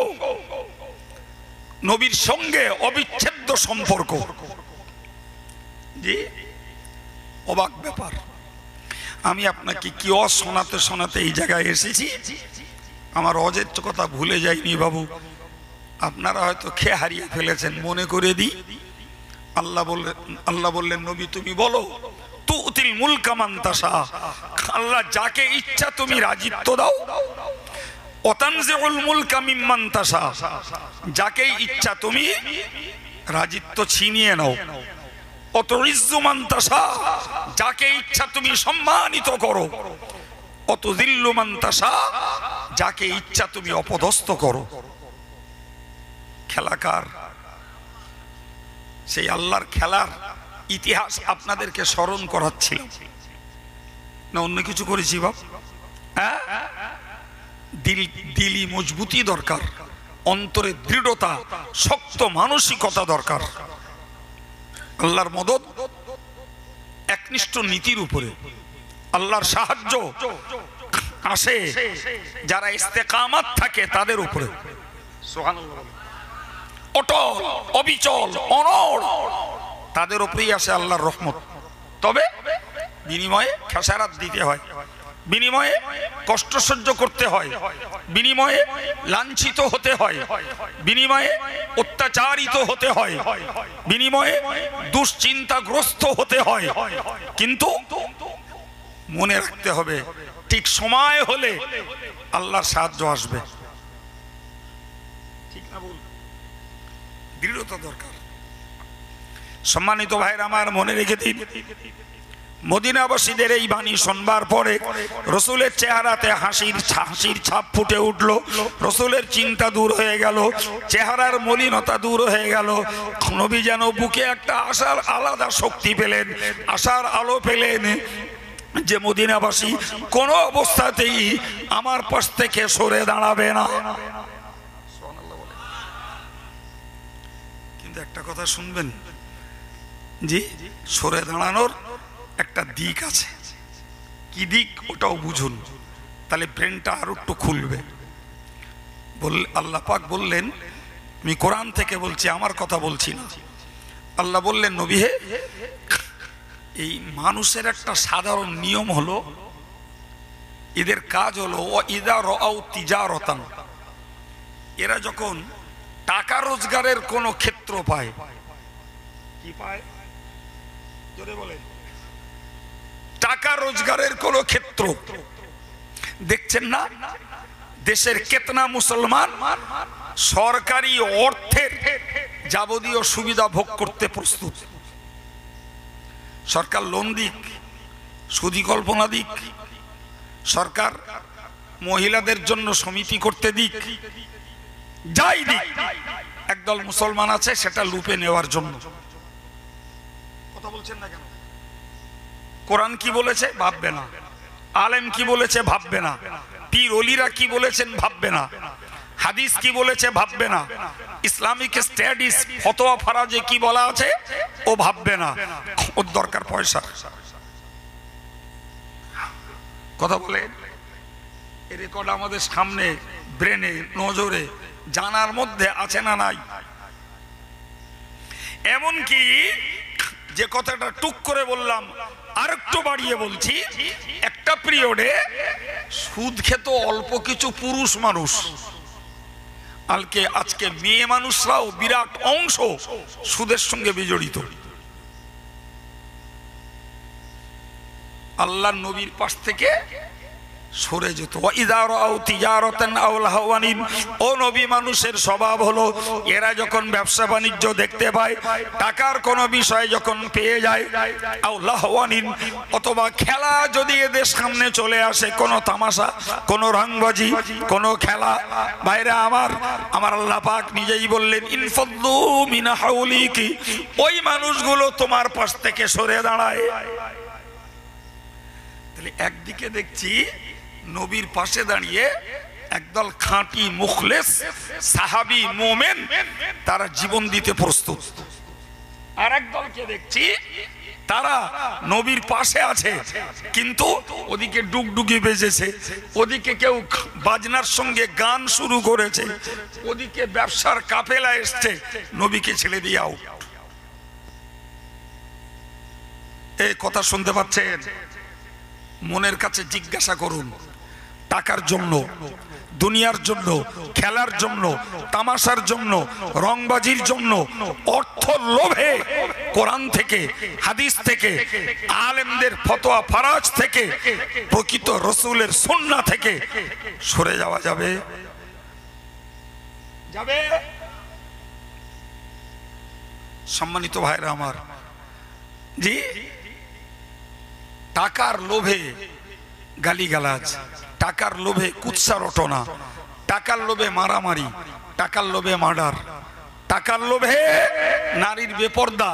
নবীর সঙ্গে অবিচ্ছেদ্য সম্পর্ক। জি, অবাক ব্যাপার। আমি আপনাকে কি শোনাতে শোনাতে এই জায়গায় এসেছি, আমার অজের কথা ভুলে যাইনি বাবু। আপনারা হয়তো খেয়ে হারিয়ে ফেলেছেন। মনে করে দিই, আল্লাহ বললেন নবী তুমি বলো, তুতিল মুলকা মান তাশা, আল্লাহ যাকে ইচ্ছা তুমি রাজিত্ব দাও। ওয়াতানজিউল মুলকা মিম্মান তাশা, যাকে ইচ্ছা তুমি রাজিত্ব ছিনিয়ে নাও। অতুইজ্জু মান তাশা, যাকে ইচ্ছা তুমি সম্মানিত করো। অতুযিল্লু মান তাশা, যাকে ইচ্ছা তুমি অপদস্থ করো। খেলাকার সেই আল্লাহর খেলার ইতিহাস আপনাদেরকে স্মরণ করাচ্ছিল না, অন্য কিছু করেছি বাপ? হ্যাঁ, দিলি মজবুতি দরকার, অন্তরে দৃঢ়তা, শক্ত মানসিকতা দরকার। আল্লাহর মদদ একনিষ্ঠ নীতির উপরে, আল্লাহর সাহায্য আসে যারা ইস্তেকামাত থাকে তাদের উপরে। সুবহানাল্লাহ। অটল, অবিচল, অনড় তাদের উপরেই আসে আল্লাহর রহমত। তবে বিনিময়ে খেসারাত দিতে হয়, বিনিময়ে কষ্ট সহ্য করতে হয়, বিনিময়ে লাঞ্ছিত হতে হয়, বিনিময়ে অত্যাচারিত হতে হয়, বিনিময়ে দুশ্চিন্তাগ্রস্ত হতে হয়। কিন্তু মনে রাখতে হবে ঠিক সময় হলে আল্লাহর সাহায্য আসবে। ঠিক না বল? দৃঢ়তা দরকার। সম্মানিত ভাইরা আমার, মনে রেখে দিন, মদিনাবাসীদের এই বাণী শুনবার পরে রসুলের চেহারাতে হাসির ছাপ ফুটে উঠল। রসুলের চিন্তা দূর হয়ে গেল, চেহারার মলিনতা দূর হয়ে গেল। নবী যেন বুকে একটা আশার আলাদা শক্তি পেলেন, আশার আলো পেলেন যে মদিনাবাসী কোনো অবস্থাতেই আমার পাশ থেকে সরে দাঁড়াবে না। কিন্তু একটা কথা শুনবেন, জি, সরে দাঁড়ানোর একটা দিক আছে। কি দিক ওটাও বুঝুন, তাহলে ব্রেনটা আরো একটু খুলবে। আল্লাহ পাক বললেন, আমি কোরআন থেকে বলছি, আমার কথা বলছি না। আল্লাহ বললেন নবী হে, এই মানুষের একটা সাধারণ নিয়ম হলো, এদের কাজ হলো ইদা রাউ তিজারাতান, এরা যখন টাকা রোজগারের কোনো ক্ষেত্র পায়, কি পায় জোরে বলেন, টাকা রোজগারের কোন ক্ষেত্র, দেখছেন না দেশের কেতনা মুসলমান সরকারি অর্থের যাবতীয় সুবিধা ভোগ করতে প্রস্তুত। সরকার লোন দিক, সুদি কল্পনা দিক, সরকার মহিলাদের জন্য সমিতি করতে দিক, যাই দিক, একদল মুসলমান আছে সেটা লুপে নেওয়ার জন্য। কথা বলছেন না কেন? কোরআন কি বলেছে ভাববে না, আলেম কি বলেছে ভাববে না, পীর ওলিরা কি বলেছেন ভাববে না, হাদিস কি বলেছে ভাববে না, ইসলামিক স্টাডিজ ফতোয়া ফারাজে কি বলা আছে ও ভাববে না। ওর দরকার পয়সা। কথা বলে এই রেকর্ড আমাদের সামনে, ব্রেনে, নজরে, জানার মধ্যে আছে না নাই? এমনকি যে কথাটা টুক করে বললাম, আরেকটু বাড়িয়ে বলছি, একটা পিরিয়ডে সুদ খেত অল্প কিছু পুরুষ মানুষ, আজকে মেয়ে মানুষরাও বিরাট অংশ সুদের সঙ্গে বিজড়িত। আল্লাহর নবীর পাশ থেকে সরে যেত। ও নবী, মানুষের স্বভাব হলো এরা যখন ব্যবসা বাণিজ্য দেখতে পায়, টাকার কোনো বিষয় যখন পেয়ে যায়, অথবা খেলা যদি এদের সামনে চলে আসে, কোনো তামাশা, কোনো রংবাজি, কোনো খেলা, বাইরে আমার আল্লাহ পাক নিজেই বললেন ইনফাদ্দু মিন হাউলিকি, ওই মানুষগুলো তোমার পাশ থেকে সরে দাঁড়ায়। তাহলে একদিকে দেখছি নবীর পাশে দাঁড়িয়ে একদল খাঁটি মুখলেস সাহাবী মুমিন, তারা জীবন দিতে প্রস্তুত। আর একদলকে দেখছি তারা নবীর পাশে আছে, কিন্তু ওদিকে ডুগডুগি বেজেছে, ওদিকে কেউ বাজনার সঙ্গে গান শুরু করেছে, ওদিকে ব্যবসার কাফেলা এসছে, নবীকে ছেড়ে দিয়ে আউট। এই কথা শুনতে পাচ্ছেন? মনের কাছে জিজ্ঞাসা করুন, টাকার জন্য, দুনিয়ার জন্য, খেলার জন্য, তামাশার জন্য, রংবাজির জন্য, অর্থ লোভে কোরআন থেকে, হাদিস থেকে, আলেমদের ফতোয়া ফারাজ থেকে, প্রকৃত রসুলের সুন্নাহ থেকে সরে যাওয়া যাবে? যাবে? সম্মানিত ভাইরা আমার, জি, টাকার লোভে গালিগালাজ, টাকার লোভে কুৎসা রটনা, টাকার লোভে মারামারি, টাকার লোভে মার্ডার, টাকার লোভে নারীর বেপর্দা,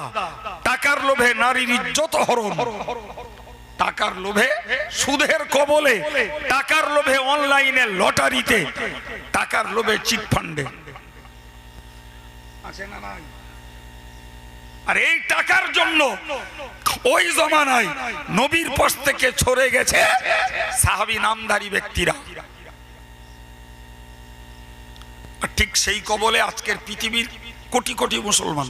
টাকার লোভে নারীর ইজ্জত হরণ, টাকার লোভে সুদের কবলে, টাকার লোভে অনলাইনে লটারিতে, টাকার লোভে চিটফান্ডে আছে না নাই? আর এই টাকার জন্য ওই জমানায় নবীর পাশ থেকে সরে গেছে সাহাবী নামধারী ব্যক্তিরা। ঠিক সেই কবলে আজকের পৃথিবীর কোটি কোটি মুসলমান,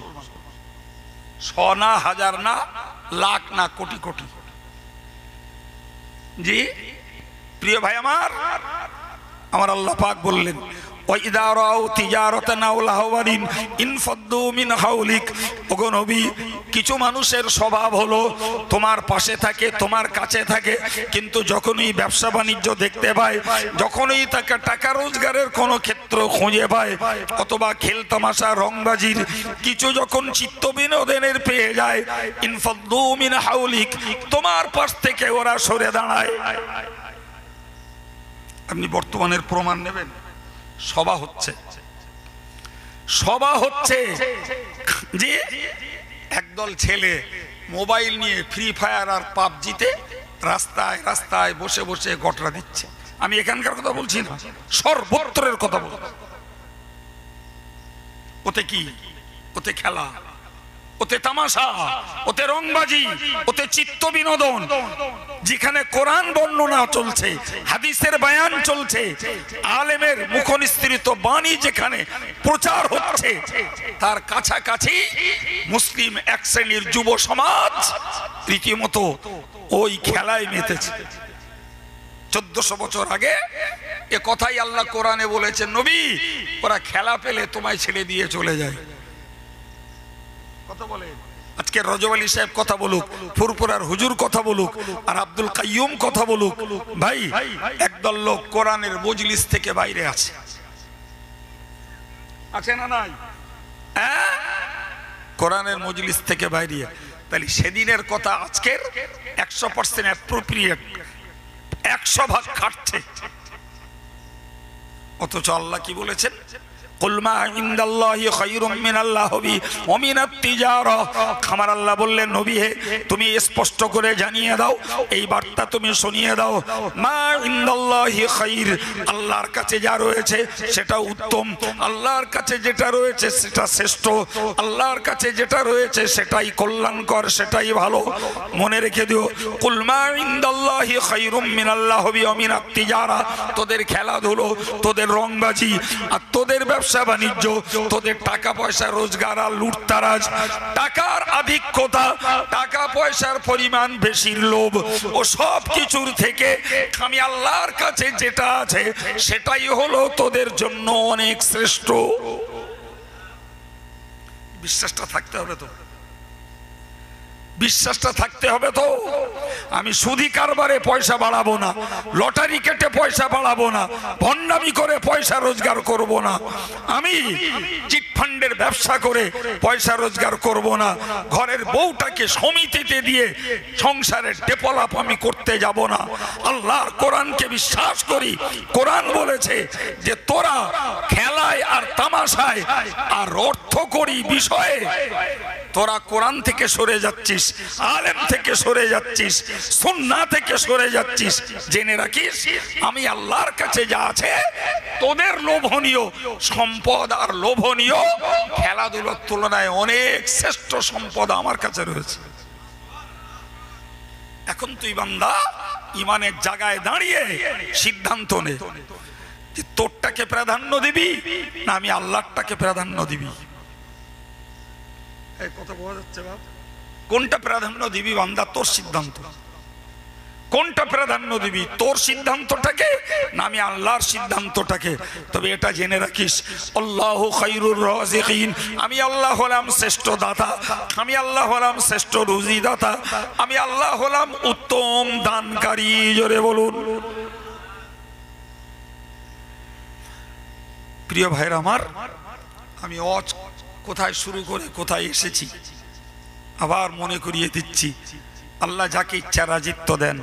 শ না, হাজার না, লাখ না, কোটি কোটি। জি প্রিয় ভাই আমার আল্লাহ পাক বললেন কিছু মানুষের স্বভাব হলো তোমার পাশে থাকে, তোমার কাছে থাকে, কিন্তু যখনই ব্যবসা বাণিজ্য দেখতে পায়, যখনই তাকে টাকা রোজগারের কোনো ক্ষেত্র খুঁজে পায়, অথবা খেল তামাশা রংবাজির কিছু যখন চিত্ত বিনোদনের পেয়ে যায়, ইনফাদ্দু মিন হাউলিক, তোমার পাশ থেকে ওরা সরে দাঁড়ায়। আপনি বর্তমানের প্রমাণ নেবেন, সভা হচ্ছে যে একদল ছেলে মোবাইল নিয়ে ফ্রি ফায়ার আর পাবজিতে রাস্তায় রাস্তায় বসে বসে গটরা দিচ্ছে। আমি এখানকার কথা বলছি না, সর্বত্রের কথা বলছি। ওতে কি? ওতে খেলা, ওতে তামাশা, ওতে রংবাজি, ওতে চিত্ত বিনোদন। যেখানে কোরআন বর্ণনা চলছে, হাদিসের বয়ান চলছে, আলেমের মুখনিসৃত বাণী যেখানে প্রচার হচ্ছে, তার কাছাকাছি মুসলিম এক শ্রেণীর যুব সমাজ রীতিমতো ওই খেলায় মেতেছে। 1400 বছর আগে এ কথাই আল্লাহ কোরআনে বলেছেন, নবী ওরা খেলা পেলে তোমায় ছেড়ে দিয়ে চলে যায়। কথা বলে আজকে রজব আলী সাহেব কথা বলুক, ফুরপুরার হুজুর কথা বলুক, আর আব্দুল কাইয়ুম কথা বলুক, ভাই একদল লোক কোরআনের মজলিস থেকে বাইরে আছে না নাই? কোরআনের মজলিস থেকে বাইরে। তাহলে সেদিনের কথা আজকের 100% অ্যাপ্রোপ্রিয়েট, 100 ভাগ খাটছে। অথচ আল্লাহ কি বলেছেন? আমার আল্লাহ বললেন, নবী হে তুমি স্পষ্ট করে জানিয়ে দাও, এই বার্তা তুমি শুনিয়ে দাও, মা ইনদাল্লাহি খায়র, আল্লাহর কাছে যা রয়েছে সেটা উত্তম, আল্লাহর কাছে যেটা রয়েছে সেটা শ্রেষ্ঠ, আল্লাহর কাছে যেটা রয়েছে সেটাই কল্যাণকর, সেটাই ভালো। মনে রেখে দিও, কুল মা ইনদাল্লাহি খায়রুম মিনাল্লাহি ওয়া মিনাত তিজারা, তোদের খেলাধুলো, তোদের রংবাজি আর তোদের ব্যবসা ব্যবসা বাণিজ্য, তোদের টাকা পয়সা রোজগার আর লুটতারাজ, টাকার আধিক্যতা, টাকা পয়সার পরিমাণ বেশির লোভ, ও সব কিছুর থেকে আমি আল্লাহর কাছে যেটা আছে সেটাই হলো তোদের জন্য অনেক শ্রেষ্ঠ। বিশ্বাসটা থাকতে হবে তো, বিশ্বাসটা থাকতে হবে তো। আমি সুদি কারবারে পয়সা বাড়াবো না, লটারি কেটে পয়সা বাড়াবো না, ভণ্ডামি করে পয়সা রোজগার করব না, আমি চিটফান্ডের ব্যবসা করে পয়সা রোজগার করব না, ঘরের বউটাকে সমিতিতে দিয়ে সংসারের ডেভেলপ আমি করতে যাব না। আল্লাহর কোরআনকে বিশ্বাস করি। কোরআন বলেছে যে তোরা খেলায় আর তামাশায় আর অর্থ করি বিষয়ে তোরা কোরআন থেকে সরে যাচ্ছিস, আলেম থেকে সরে যাচ্ছিস, সুন্নাহ থেকে সরে যাচ্ছিস। জেনে রাখিস আমি আল্লাহর কাছে যা আছে তোদের লোভনীয় সম্পদ আর লোভনীয় খেলাধুলার তুলনায় অনেক শ্রেষ্ঠ সম্পদ আমার কাছে রয়েছে। এখন তুই বান্দা ইমানের জায়গায় দাঁড়িয়ে সিদ্ধান্ত নে যে তোরটাকে প্রাধান্য দিবি না আমি আল্লাহটাকে প্রাধান্য দিবি। কথা বোঝা যাচ্ছে বাপ? কোনটা প্রাধান্য দিবি বান্দা, তোর সিদ্ধান্ত। কোনটা প্রাধান্য দিবি, তোর সিদ্ধান্তটাকে না আমি আল্লাহর সিদ্ধান্তটাকে? তবে এটা জেনে রাখিস আল্লাহু খায়রুর রাযিকিন, আমি আল্লাহ হলাম শ্রেষ্ঠ দাতা, আমি আল্লাহ হলাম শ্রেষ্ঠ রুজি দাতা, আমি আল্লাহ হলাম উত্তম দানকারী। জোরে বলুন। প্রিয় ভাইরা আমার, আমি কোথায় শুরু করে কোথায় এসেছি আবার মনে করিয়ে দিচ্ছি। আল্লাহ যাকে ইচ্ছা রাজিত্ব দেন,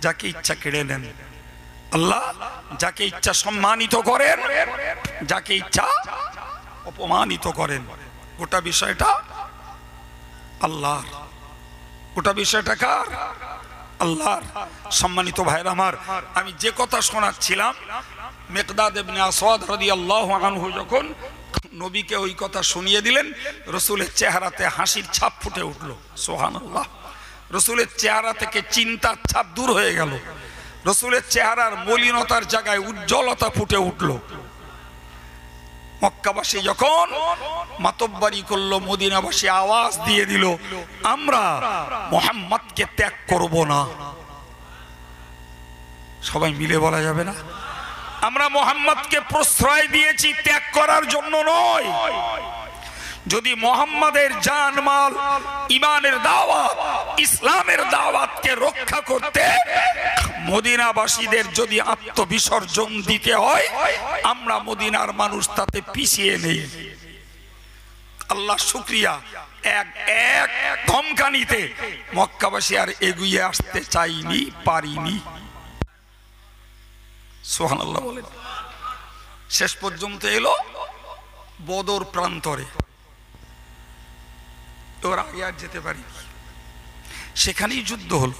যাকে ইচ্ছা কেড়ে নেন। আল্লাহ যাকে ইচ্ছা সম্মানিত করেন, যাকে ইচ্ছা অপমানিত করেন। গোটা বিষয়টা আল্লাহর। গোটা বিষয়টা কার? আল্লাহর। সম্মানিত ভাইরা আমার, আমি যে কথা শোনাচ্ছিলাম, মিকদাদ ইবনে আসওয়াদ রাদিয়াল্লাহু আনহু যখন নবীকে ওই কথা শুনিয়ে দিলেন, রসুলের চেহারাতে হাসির ছাপ ফুটে উঠল। সুবহানাল্লাহ। রসুলের চেহারা থেকে চিন্তার ছাপ দূর হয়ে গেল। রসুলের চেহারার মলিনতার জায়গায় উজ্জ্বলতা ফুটে উঠল। মক্কাবাসী যখন মাতব্বরি করলো, মদিনাবাসী আওয়াজ দিয়ে দিল আমরা মুহাম্মদকে ত্যাগ করব না। সবাই মিলে বলা যাবে না? আমরা মুহাম্মদকে প্রশ্রয় দিয়েছি, ত্যাগ করার জন্য নয়। যদি মুহাম্মাদের জানমাল, ঈমানের দাওয়াত, ইসলামের দাওয়াতকে রক্ষা করতে মদিনাবাসীদের যদি আত্মবিসর্জন দিতে হয়, আমরা মদিনার মানুষ তাতে পিছিয়ে নেই। আল্লাহ শুকরিয়া, এক এক ধমকানিতে মক্কাবাসী আর এগিয়ে আসতে চাইনি, পারিনি। সুবহানাল্লাহ বলেন। শেষ পর্যন্ত এলো বদর প্রান্তরে। ওর আগে আর যেতে পারি, সেখানেই যুদ্ধ হলো,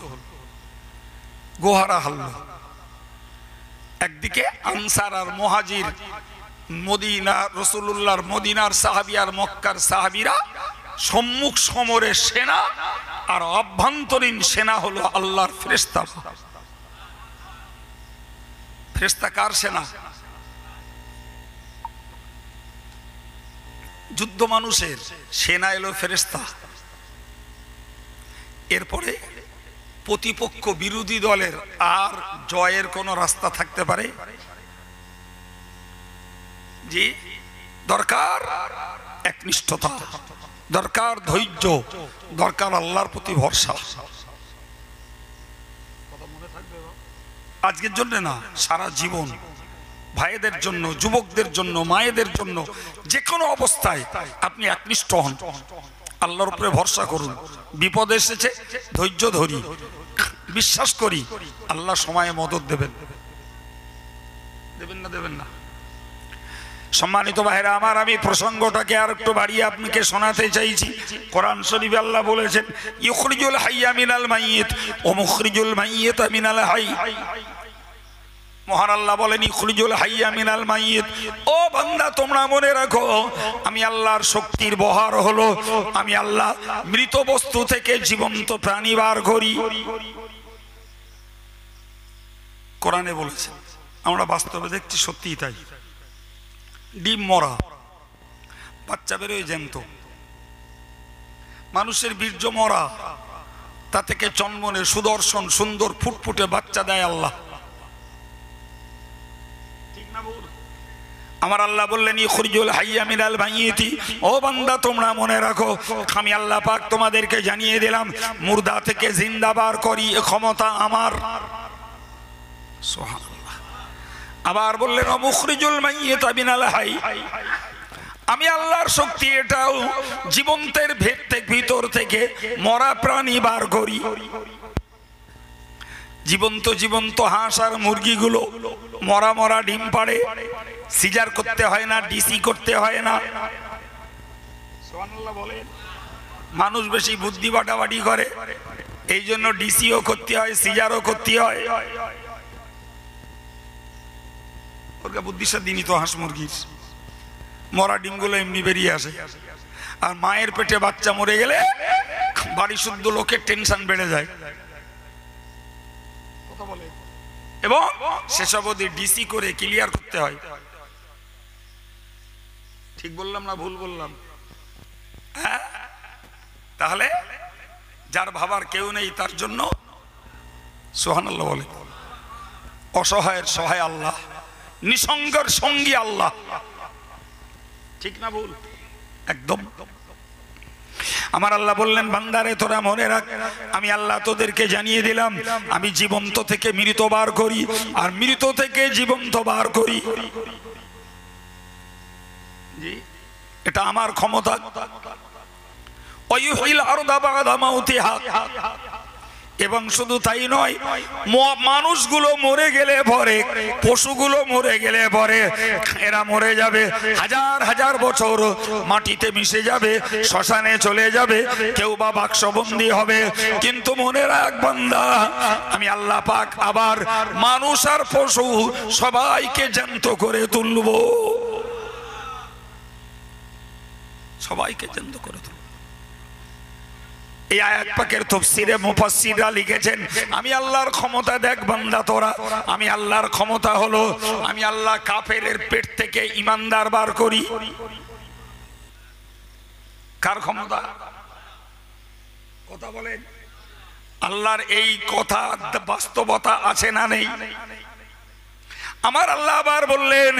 গোহারা হারল। একদিকে আনসার আর মুহাজির, মদিনা রাসূলুল্লাহর মদিনার সাহাবী আর মক্কার সাহাবীরা সম্মুখ সমরের সেনা, আর অভ্যন্তরীণ সেনা হলো আল্লাহর ফেরেশতা। ফেরেশতা কার সেনা? যুদ্ধ মানুষের সেনা এলো ফেরেশতা। এরপরে প্রতিপক্ষ বিরোধী দলের আর জয়ের কোন রাস্তা থাকতে পারে? জি, দরকার একনিষ্ঠতা, দরকার ধৈর্য, দরকার আল্লাহর প্রতি ভরসা। আজকের জন্য না, সারা জীবন ভাইদের জন্য, যুবকদের জন্য, মায়েদের জন্য, যে কোনো অবস্থায় আপনি একনিষ্ঠ হন, আল্লাহর উপরে ভরসা করুন। বিপদ এসেছে, ধৈর্য ধরি, বিশ্বাস করি আল্লাহ সময়ে মদদ দেবেন। দেবেন না? দেবেন না? সম্মানিত ভাইরা আমার, আমি প্রসঙ্গটাকে আর একটু বাড়িয়ে আপনাকে শোনাতে চাইছি। কোরআন শরীফে আল্লাহ বলেছেন ইখরিজুল হাইয়া মিনাল মাইয়িত ওয়া মুখরিজুল মাইয়িতা মিনাল হাই। মহান আল্লাহ বলেন ইখরিজুল হাইয়া মিনাল মাইয়িত। ও বান্দা, তোমরা মনে রাখো আমি আল্লাহর শক্তির বহার হলো আমি আল্লাহ মৃত বস্তু থেকে জীবন্ত প্রাণী বার করি। কোরআনে বলেছেন, আমরা বাস্তবে দেখছি সত্যিই তাই। ডিম মরা, বাচ্চা বেরোয় জ্যান্ত। মানুষের বীর্য মরা, তা থেকে চন্মনে সুদর্শন সুন্দর ফুটফুটে বাচ্চা দেয় আল্লাহ। ঠিক না বল? আমার আল্লাহ বললেন ইখরিজুল হাইয়া মিনাল মাইয়িতি, ও বান্দা তোমরা মনে রাখো আমি আল্লাহ পাক তোমাদেরকে জানিয়ে দিলাম মুর্দা থেকে জিন্দা বার করি এ ক্ষমতা আমার। সুবহানাল্লাহ। আবার বললেন মুখরিজুল মাইয়িতা মিনাল হাই, আমি আল্লাহর শক্তি এটাও জীবন্তের ভিতর থেকে মরা প্রাণী বার করি। জীবন্ত জীবন্ত হাঁস আর মুরগিগুলো মরা মরা ডিম পাড়ে, সিজার করতে হয় না, ডিসি করতে হয় না। সুবহানাল্লাহ বলেন। মানুষ বেশি বুদ্ধি বাটাবাটি করে, এই জন্য ডিসিও করতে হয়, সিজারও করতে হয়। ওর বুদ্ধির দিনই তো হাঁস মুরগির মরা ডিমগুলো এমনি বেরিয়ে আসে। আর মায়ের পেটে বাচ্চা মরে গেলে বাড়ি শুদ্ধ লোকের টেনশন বেড়ে যায় এবং সেসব ওদের ডিসি করে ক্লিয়ার করতে হয়। ঠিক বললাম না ভুল বললাম? হ্যাঁ, তাহলে যার ভাবার কেউ নেই তার জন্য সুবহানাল্লাহ বলে। অসহায়ের সহায় আল্লাহ, নিঃসঙ্গের সঙ্গী আল্লাহ। ঠিক না ভুল? একদম। আমার আল্লাহ বললেন বান্দারে তোরা মনে রাখ আমি আল্লাহ তোদেরকে জানিয়ে দিলাম আমি জীবন্ত থেকে মৃত বার করি আর মৃত থেকে জীবন্ত বার করি। জি, এটা আমার ক্ষমতা। ওয়ায়ুহিল আরদা বা'দা মাউতিহা, এবং শুধু তাই নয়, মানুষগুলো মরে গেলে পরে, পশুগুলো মরে গেলে পরে এরা মরে যাবে, হাজার হাজার বছর মাটিতে মিশে যাবে, শ্মশানে চলে যাবে, কেউ বা বাক্সবন্দি হবে। কিন্তু মনে রাখ বান্দা আমি আল্লাহ পাক আবার মানুষ আর পশু সবাইকে জ্যান্ত করে তুলব, সবাইকে জ্যান্ত করে তুলব। এই আয়াত পাকের তাফসীরে মুফাসসিররা লিখেছেন আমি আল্লাহর ক্ষমতা দেখ বান্দা তোরা, আমি আল্লাহর ক্ষমতা হলো আমি আল্লাহ কাফেরের পেট থেকে ঈমানদার বার করি। কার ক্ষমতা? কথা বলেন। আল্লাহর এই কথা বাস্তবতা আছে না নেই? আমার আল্লাহ আবার বললেন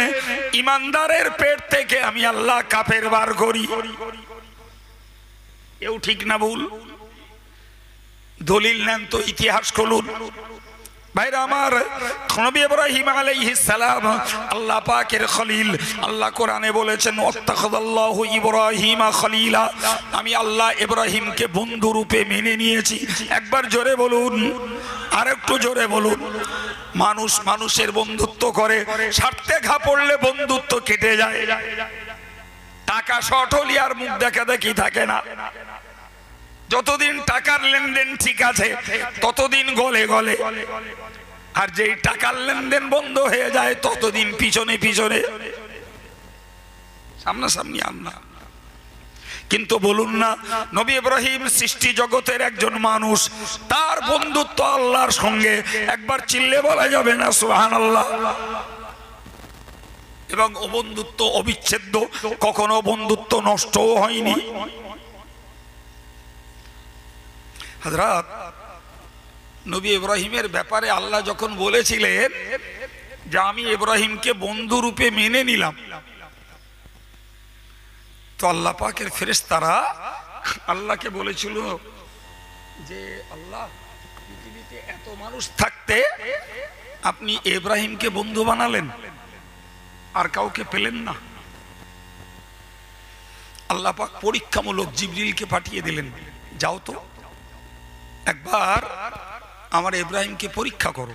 ঈমানদারের পেট থেকে আমি আল্লাহ কাফের বার করি। এও ঠিক না ভুল? দলিল নেন তো, ইতিহাস খুলুন ভাইরা আমার। নবী ইব্রাহিম আলাইহিস সালাম আল্লাহ পাকের খলিল, আল্লাহ কোরআনে বলেছেন ওয়াত্তাখাযাল্লাহু ইব্রাহিমা খলিলা, আমি আল্লাহ ইব্রাহিমকে বন্ধু রূপে মেনে নিয়েছি। একবার জোরে বলুন, আর একটু জোরে বলুন। মানুষ মানুষের বন্ধুত্ব করে, স্বার্থে ঘা পড়লে বন্ধুত্ব কেটে যায়। টাকা শর্ট হলে আর মুখ দেখা দেখি থাকে না। যতদিন টাকার লেনদেন ঠিক আছে ততদিন গলে গলে, আর যেই টাকার লেনদেন বন্ধ হয়ে যায় ততদিন পিছনে পিছনে, সামনাসামনি আর না। কিন্তু বলুন না, নবী ইব্রাহিম সৃষ্টি জগতের একজন মানুষ, তার বন্ধুত্ব আল্লাহর সঙ্গে একবার চিল্লে বলা যাবে না সুবহানাল্লাহ? এবং ও বন্ধুত্ব অবিচ্ছেদ্য, কখনো বন্ধুত্ব নষ্টও হয়নি। হযরত নবী ইব্রাহিমের ব্যাপারে আল্লাহ যখন বলেছিলেন যে আমি ইব্রাহিমকে বন্ধু রূপে মেনে নিলাম, তো আল্লাহ পাকের ফেরেশতারা আল্লাহকে বলেছিল যে আল্লাহ পৃথিবীতে এত মানুষ থাকতে আপনি ইব্রাহিমকে বন্ধু বানালেন, আর কাউকে পেলেন না। আল্লাহ পাক পরীক্ষামূলক জিবরিলকে পাঠিয়ে দিলেন, যাও তো একবার আমার ইব্রাহিমকে পরীক্ষা করো।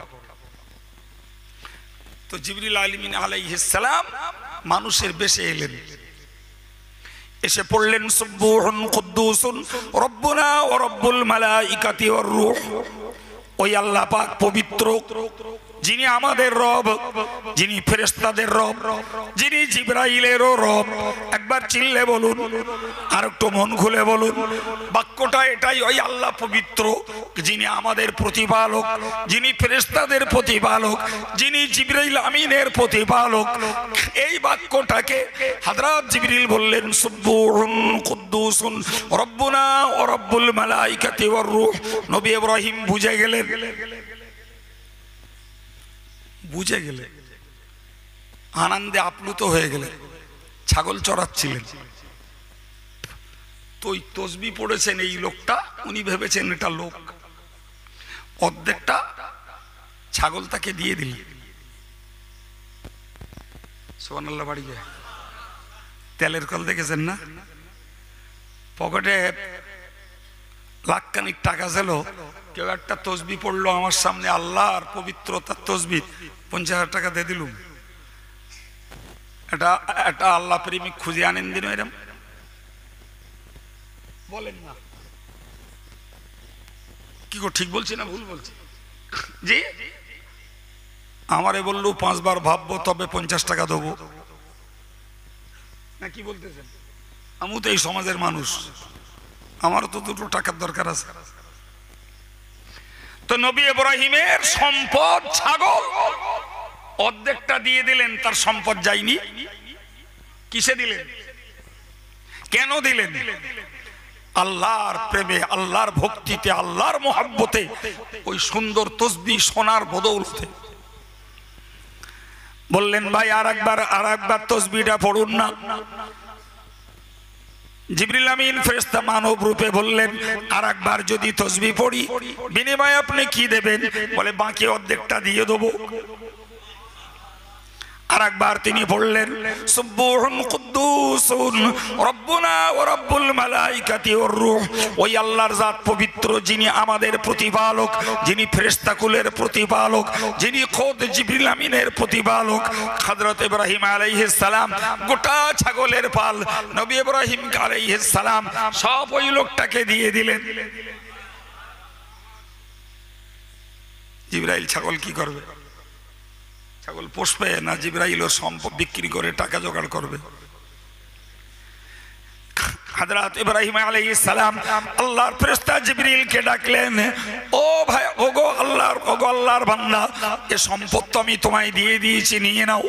তো জিবরিল আমিন আলাইহিস সালাম মানুষের বেশে এলেন, এসে পড়লেন সুবহুন কুদ্দুসুন রব্বুনা ওয়া রব্বুল মালাইকাতি ওয়ার রূহ, ওই আল্লাহ পাক পবিত্র, যিনি আমাদের রব, যিনি ফেরেশতাদের রব, যিনি জিবরাইলেরও রব। একবার চিল্লে বলুন, আর একটু মন খুলে বলুন। বাক্যটা এটাই, ওই আল্লাহ পবিত্র, যিনি আমাদের প্রতিপালক, যিনি ফেরেশতাদের প্রতিপালক, যিনি জিবরাইল আমিনের প্রতিপালক। এই বাক্যটাকে হযরত জিবরিল বললেন সুবহুন কুদ্দুসুন রব্বুনা ওয়া রব্বুল মালাইকাতি ওয়ার রূহ। নবী ইব্রাহিম বুঝে গেলেন, আনন্দে আপ্লুত হয়ে গেলেন। ছাগল চড়াচ্ছিলেন, তো ওই তসবিহ পড়েছেন এই লোকটা, উনি ভেবেছেন এটা লোক, অর্ধেকটা ছাগল তাকে দিয়ে দিলেন। সুবহানাল্লাহ। বাড়ি গিয়ে তেলের কল দেখেছেন না, পকেটে লাখখানিক টাকা ছিল, কেউ একটা তসবিহ পড়লো আমার সামনে, আল্লাহর পবিত্রতার তসবিহ, 50,000 টাকা দিয়ে দিলুম। এটা আল্লাহ প্রেমিক খুঁজে আনেন দিন এরম বলেন না, কি গো ঠিক বলছি না ভুল বলছি? জি, আমারে বললো 5 বার ভাববো তবে 50 টাকা দেবো, না কি বলতেছেন? আমি তো এই সমাজের মানুষ, আমারও তো 2 টাকার দরকার আছে। তো নবী ইব্রাহিমের সম্পদ ছাগল, অর্ধেকটা দিয়ে দিলেন, তার সম্পদ যায়নি। কিসে দিলেন? কেন দিলেন? আল্লাহর প্রেমে, আল্লাহর ভক্তিতে, আল্লাহর মোহাব্বতে, ওই সুন্দর তসবিহ শোনার বদৌলতে। বললেন ভাই আর একবার তসবিহটা পড়ুন না। জিবরিল আমিন ফেরেশতা মানব রূপে বললেন আর একবার যদি তসবিহ পড়ি বিনিময়ে আপনি কি দেবেন? বলে বাকি অর্ধেকটা দিয়ে দেবো। আর একবার তিনি বললেন সুবহুন কুদ্দুসুন রব্বুনা ওয়া রব্বুল মালাইকাতি ওয়ার রূহ। ওই আল্লাহর জাত পবিত্র, যিনি আমাদের প্রতিপালক, যিনি ফেরেশতাকুলের প্রতিপালক, যিনি খোদ জিবরিল আমিনের প্রতিপালক। হযরত ইব্রাহিম আলাইহিস সালাম গোটা ছাগলের পাল নবী ইব্রাহিম আলাইহিস সালাম সব ওই লোকটাকে দিয়ে দিলেন। জিবরাইল ছাগল কি করবে? ছাগল পোষবে না জিবরাইল ওর সম্পদ বিক্রি করে টাকা জোগাড় করবে? হযরত ইব্রাহিম আলাইহিস সালাম আল্লাহর ফেরেশতা জিবরিলকে ডাকলেন, ও ভাই, ওগো আল্লাহর বান্দা, এই সম্পদ তো আমি তোমায় দিয়ে দিয়েছি, নিয়ে নাও।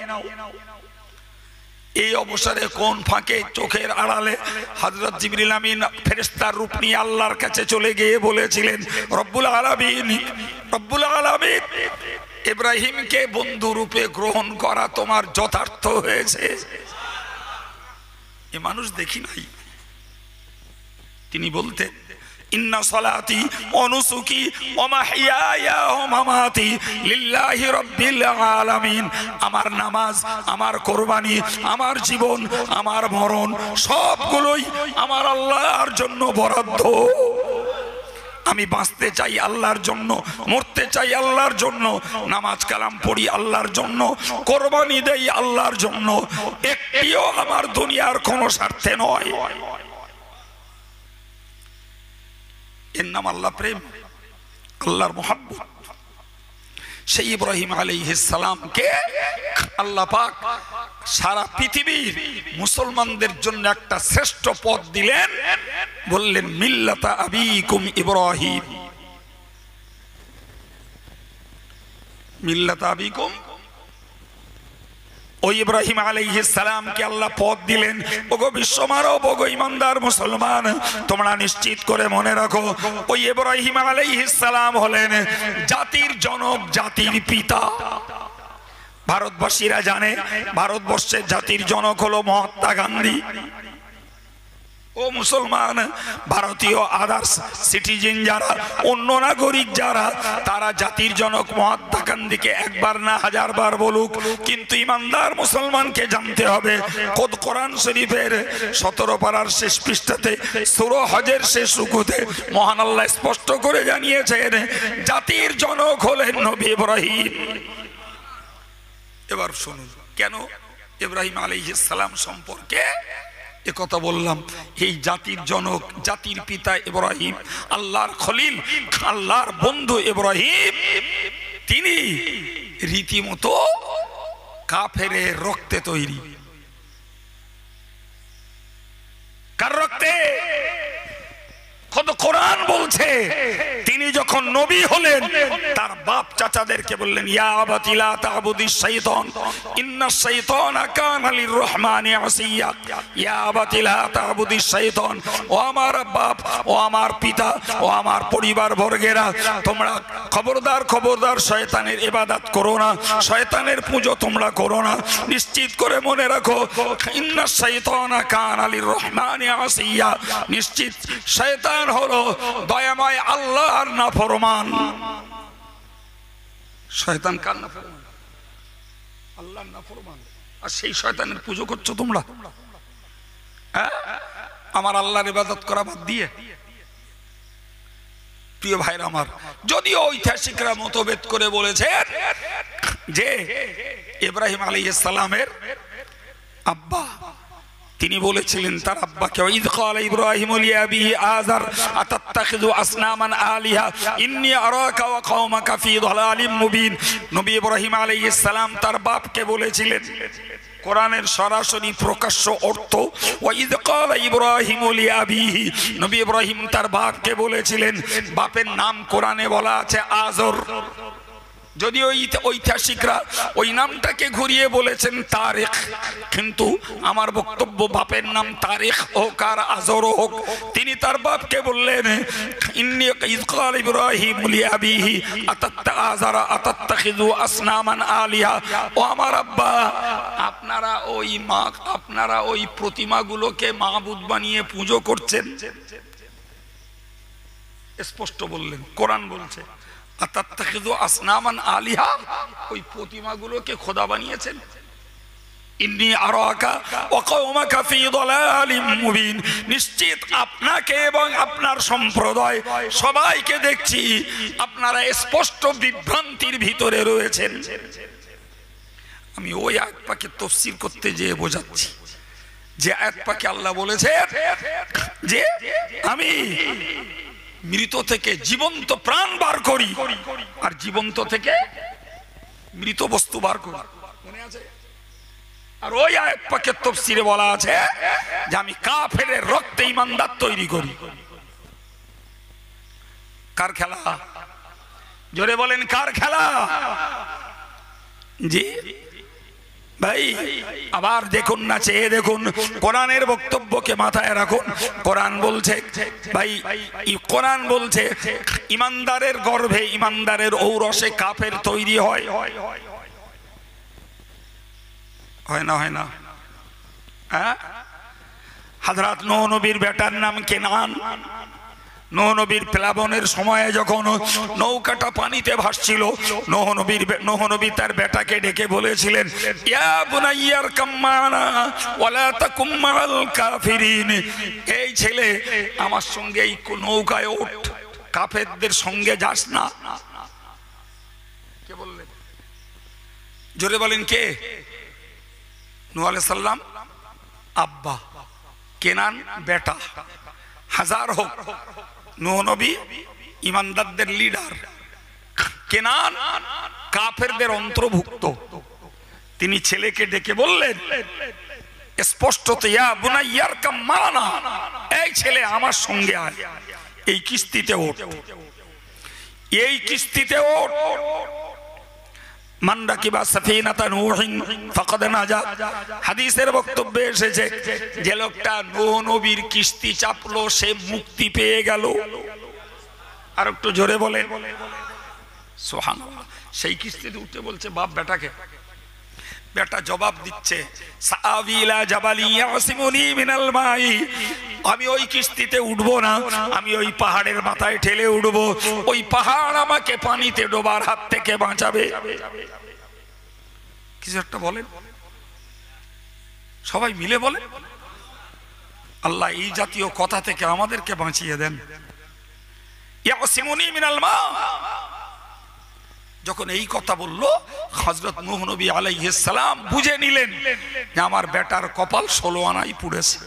এই অবসরে কোন ফাঁকে চোখের আড়ালে হযরত জিবরিল আমিন ফেরেশতার রূপ নিয়ে আল্লাহর কাছে চলে গিয়ে বলেছিলেন, রব্বুল আলামিন, রব্বুল আলামিন, ইব্রাহিমকে বন্ধু রূপে গ্রহণ করা তোমার যথার্থ হয়েছে। এ মানুষ দেখি নাই। তিনি বলতেন ইন্না সালাতি ওয়া নুসুকি ওয়া মাহইয়ায়া ওয়া মামাতি লিল্লাহি রাব্বিল আলামিন। আমার নামাজ, আমার কুরবানি, আমার জীবন, আমার মরণ সবগুলোই আমার আল্লাহর জন্য বরাদ্দ। আমি বাঁচতে চাই আল্লাহর জন্য, মরতে চাই আল্লাহর জন্য, নামাজ কালাম পড়ি আল্লাহর জন্য, কোরবানি দেই আল্লাহর জন্য, একটিও আমার দুনিয়ার কোনো স্বার্থে নয়। এর নাম আল্লাহ প্রেম, আল্লাহর মোহাব্বত। সেই ইব্রাহিম আলাইহিস সালামকে আল্লাহ পাক সারা পৃথিবীর মুসলমানদের জন্য একটা শ্রেষ্ঠ পথ দিলেন, বললেন মিল্লাতা আবিকুম ইব্রাহিম। মিল্লাতা আবিকুম, ওই ইব্রাহিম আলাইহিস সালামকে আল্লাহ পথ দিলেন। ওগো বিশ্বমানব, ওগো ইমানদার মুসলমান, তোমরা নিশ্চিত করে মনে রাখো, ওই ইব্রাহিম আলাইহিস সালাম হলেন জাতির জনক, জাতির পিতা। ভারতবাসীরা জানে ভারতবর্ষের জাতির জনক হলো মহাত্মা গান্ধী। ও মুসলমান, ভারতীয় আদার্স সিটিজেন যারা, অন্য নাগরিক যারা, তারা জাতির জনক মহাত্মা গান্ধীকে একবার না 1000 বার বলুক, কিন্তু ইমানদার মুসলমানকে জানতে হবে খোদ কোরআন শরীফের 17 পারার শেষ পৃষ্ঠাতে সূরা হজের শেষ রুকুতে মহান আল্লাহ স্পষ্ট করে জানিয়েছেন জাতির জনক হলেন নবী ইব্রাহিম। এবার শুনুন কেন ইব্রাহিম আলাইহিস সালাম সম্পর্কে এ কথা বললাম, এই জাতির জনক, জাতির পিতা ইব্রাহিম, আল্লাহর খলিল, আল্লাহর বন্ধু ইব্রাহিম, তিনি রীতিমতো কাফেরের রক্তে তৈরি। কার রক্তে? কত কোরআন বলছে তিনি যখন নবী হলেন তার বাপ চাচাদেরকে বললেন, ইয়া আবাতি লা তা'বুদিশ শাইতান ইন্নাশ শাইতানা কানা লির-রহমানি আসিয়া। ইয়া আবাতি লা তা'বুদিশ শাইতান, ও আমার বাপ, ও আমার পিতা, ও আমার পরিবার বর্গেরা, তোমরা খবরদার খবরদার শয়তানের ইবাদত করো না, শয়তানের পূজা তোমরা করো না। নিশ্চিত করে মনে রাখো, ইন্নাশ শাইতানা কানা লির-রহমানি আসিয়া, নিশ্চিত শয়তান হলো দয়াময় আল্লাহর নাফরমান। শয়তান কার নাফরমান? আল্লাহর নাফরমান। আর সেই শয়তানের পূজা করছো তোমরা, আমার আল্লাহর ইবাদত করা বাদ দিয়ে। প্রিয় ভাইরা আমার, যদিও ঐতিহাসিকরা মতভেদ করে বলেছেন যে ইব্রাহিম আলাইহিস সালামের আব্বা, তিনি বলেছিলেন তার আব্বাকে, ওয়াইদ ক্বালা ইব্রাহিমু লিআবিহি আযার আতাত্তাখিযু আসনামান আলিহা ইন্নী আরাকা ওয়া কওমাকা ফি যালালিম মুবিন। নবী ইব্রাহিম আলাইহিস সালাম তার বাপকে বলেছিলেন, কোরআনের সরাসরি প্রকাশ্য অর্থ, ওয়াইদ ক্বালা ইব্রাহিমু লিআবিহি, নবী ইব্রাহিম তার বাপকে বলেছিলেন, বাপের নাম কোরআনে বলা আছে আযর, যদিও ঐতিহাসিকরা ওই নামটাকে ঘুরিয়ে বলেছেন তারিখ, কিন্তু আমার বক্তব্য বাপের নাম তারিখ হোক আর আযর হোক, তিনি তার বাপকে বললেন, ইন্নী ইয ক্বালা ইব্রাহিমু লিআবিহি আযারা আতাত্তাখিযু আসনামান আলিহা, ও আমার আব্বা, আপনারা ওই প্রতিমাগুলোকে মাবুদ বানিয়ে পূজা করছেন। স্পষ্ট বললেন, কোরআন বলছে আতাত্তাখিযু আসনামান আলিহা, ওই প্রতিমাগুলোকে খোদা বানিয়েছেন। ইন্নী আরাকা ওয়া কওমাকা ফি যালালিম মুবিন, নিশ্চিত আপনাকে এবং আপনার সম্প্রদায় সবাইকে দেখছি আপনারা স্পষ্ট বিভ্রান্তির ভিতরে রয়েছেন। আমি ওই আয়াত পাকে তাফসীর করতে যেয়ে বোঝাচ্ছি যে আয়াত পাকে আল্লাহ বলেছে যে আমি মৃত থেকে জীবন্ত প্রাণ বার করি আর জীবন্ত থেকে মৃত বস্তু বার করি, মনে আছে? আর ওই আয়াত পাকের তাফসীরে বলা আছে যে আমি কাফেরের রক্তে ঈমানদার তৈরি করি। কার খেলা? জোরে বলেন, কার খেলা? জি ভাই, আবার দেখুন না, চেয়ে দেখুন, কোরআনের বক্তব্যকে মাথায় রাখুন। কোরআন বলছে ভাই, কোরআন বলছে ইমানদারের গর্ভে, ইমানদারের ঔরসে কাফের তৈরি হয়। হয় না? হয় না? হ্যাঁ, হযরত নূহ নবীর বেটার নাম কেনান। নূহ নবীর প্লাবনের সময়ে যখন নৌকাটা পানিতে ভাসছিল, নূহ নবী তার বেটাকে ডেকে বলেছিলেন, ইয়া বুনাইয়া আরকাম মা'না ওয়া লা তাকুম মা'আল কাফিরিন, এই ছেলে আমার সঙ্গে এই নৌকায় ওঠ, কাফেরদের সঙ্গে যাস না। কে বললেন? জোরে বলেন, কে? নূহ আলাইহিস সালাম আব্বা, কেনান বেটা। হাজার হোক, নূহ নবী ইমানদারদের লিডার, কেনান কাফেরদের অন্তর্ভুক্ত। তিনি ছেলেকে ডেকে বললেন স্পষ্টত, ইয়া বুনাইয়া আরকাম মা'না, এই ছেলে আমার সঙ্গে আয়, এই কিস্তিতে ওঠ, এই কিস্তিতে ওঠ। মান রাকিবা সাফিনাতা নূহিন ফাকাদ নাজা, হাদিসের বক্তব্যে এসেছে যে লোকটা নূহ নবীর কিস্তি চাপলো সে মুক্তি পেয়ে গেল। আর একটু জোরে বলেন সুবহানাল্লাহ। সেই কিস্তিতে উঠতে বলছে বাপ বেটাকে, বেটা জবাব দিচ্ছে, সাআবিলা জাবালি ইয়াসিমুনি মিনাল মাই, আমি ওই কিস্তিতে উঠবো না, আমি ওই পাহাড়ের মাথায় ঠেলে উঠবো, ওই পাহাড় আমাকে পানিতে ডোবার হাত থেকে বাঁচাবে। কিছু একটা বলেন, সবাই মিলে বলেন, আল্লাহ এই জাতীয় কথা থেকে আমাদেরকে বাঁচিয়ে দেন। ইয়াসিমুনি মিনাল মা, যখন এই কথা বলল, হযরত নূহ নবী আলাইহিস সালাম বুঝে নিলেন যে আমার বেটার কপাল 16 আনাই পুড়েছে।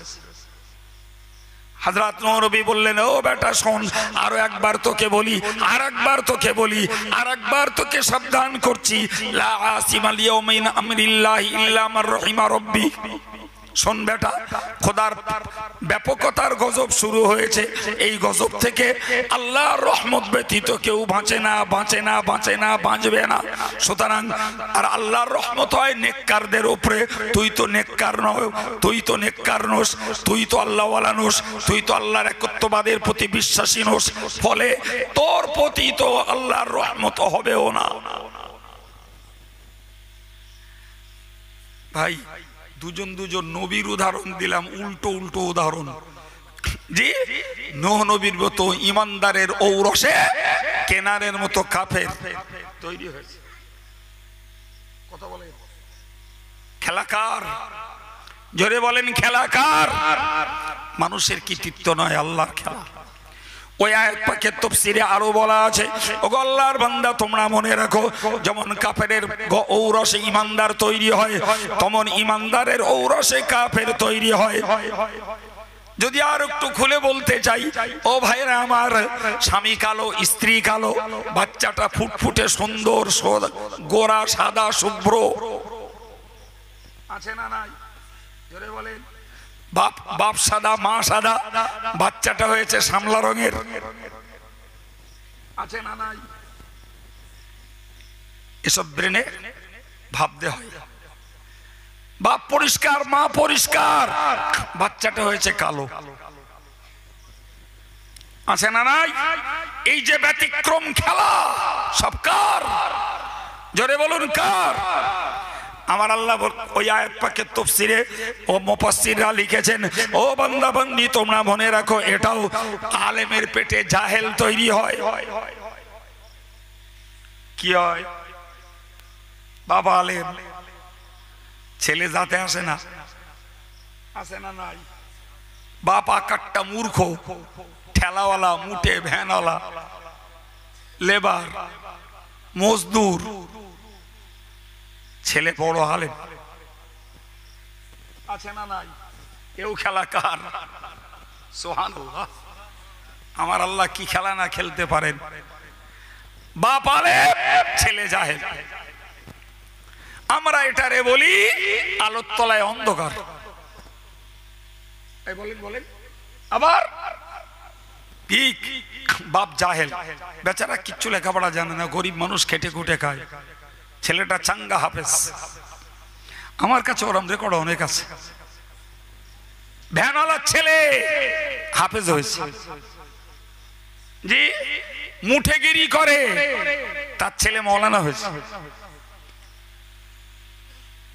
হযরত নবী বললেন, ও বেটা শোন, আরো একবার তোকে বলি, আর একবার তোকে বলি, আর একবার তোকে সাবধান করছি, লা আসিমাল ইয়াউমা মিন আমরিল্লাহি ইল্লা মান রাহিমা রাব্বি। শোন বেটা, খোদার ব্যাপকতার গজব শুরু হয়েছে। এই গজব থেকে আল্লাহর রহমত ব্যতীত কেউ বাঁচে না, বাঁচে না, বাঁচে না, বাঁচবে না। সুতরাং আর আল্লাহর রহমত হয় নেককারদের উপরে। তুই তো নেককার নয়, তুই তো নেককার নোস, তুই তো আল্লাহওয়ালা নোস, তুই তো আল্লাহর একত্ববাদের প্রতি বিশ্বাসী নোস, ফলে তোর প্রতি তো আল্লাহর রহমত হবেও না। ভাই, দুজন দুজন নবীর উদাহরণ দিলাম, উল্টো উল্টো উদাহরণ। জি, নূহ নবীর মতো ইমানদারের ঔরসে কেনানের মতো কাফের তৈরি হয়েছে। কথা বলে খেলাকার, জোরে বলেন খেলাকার। মানুষের কৃতিত্ব নয়, আল্লাহর খেলা। ওই আয়াত পাকের তাফসীরে আরো বলা আছে, ওগো আল্লাহর বান্দা তোমরা মনে রাখো, যেমন কাফেরের ঔরসে ইমানদার তৈরি হয়, তেমন ইমানদারের ঔরসে কাফের তৈরি হয়। যদি আর একটু খুলে বলতে চাই, ও ভাইরা আমার, স্বামী কালো, স্ত্রী কালো, বাচ্চাটা ফুটফুটে সুন্দর, গোরা, সাদা, শুভ্র, আছে না নাই? জোরে বলেন। বাপ সাদা, মা সাদা, বাচ্চাটা হয়েছে শ্যামলা রঙের, আছে না নাই? এসব ব্রেনে ভাবতে হয়। বাপ পরিষ্কার, মা পরিষ্কার, বাচ্চাটা হয়েছে কালো, আছে না নাই? এই যে ব্যতিক্রম খেলা, সব কার? জোরে বলুন কার? আমার আল্লাহ ওই আয়াত পাকের তাফসীরে ও মুফাসসিররা লিখেছেন, ও বান্দা বান্দি তোমরা মনে রাখো, এটাও আলেমের পেটে জাহেল তৈরি হয়। কি হয়? বাবা আলেম, ছেলে যাতে আসে না, আসে না নাই? বাপ আকারটা মূর্খ, ঠেলাওয়ালা, মুটে ভ্যানওয়ালা, লেবার, মজদুর, ছেলে বড় আলেম, আছে না নাই? এও খেলা কার? সুবহানাল্লাহ। আমার আল্লাহ কি খেলা না খেলতে পারেন। বাপ আলেম, ছেলে জাহেল। আমরা এটারে বলি আলোর তলায় অন্ধকার। বলেন বলেন। আবার বাপ জাহেল, বেচারা কিচ্ছু লেখাপড়া জানে না, গরিব মানুষ, খেটে খুটে খায়। ছেলেটা চাঙ্গা হাফেজ, আমার কাছে ওরম রেকর্ড অনেক আছে। ভ্যানওয়ালার ছেলে হাফেজ হয়েছে, জি, মুঠেগিরি করে, তার ছেলে মৌলানা হয়েছে।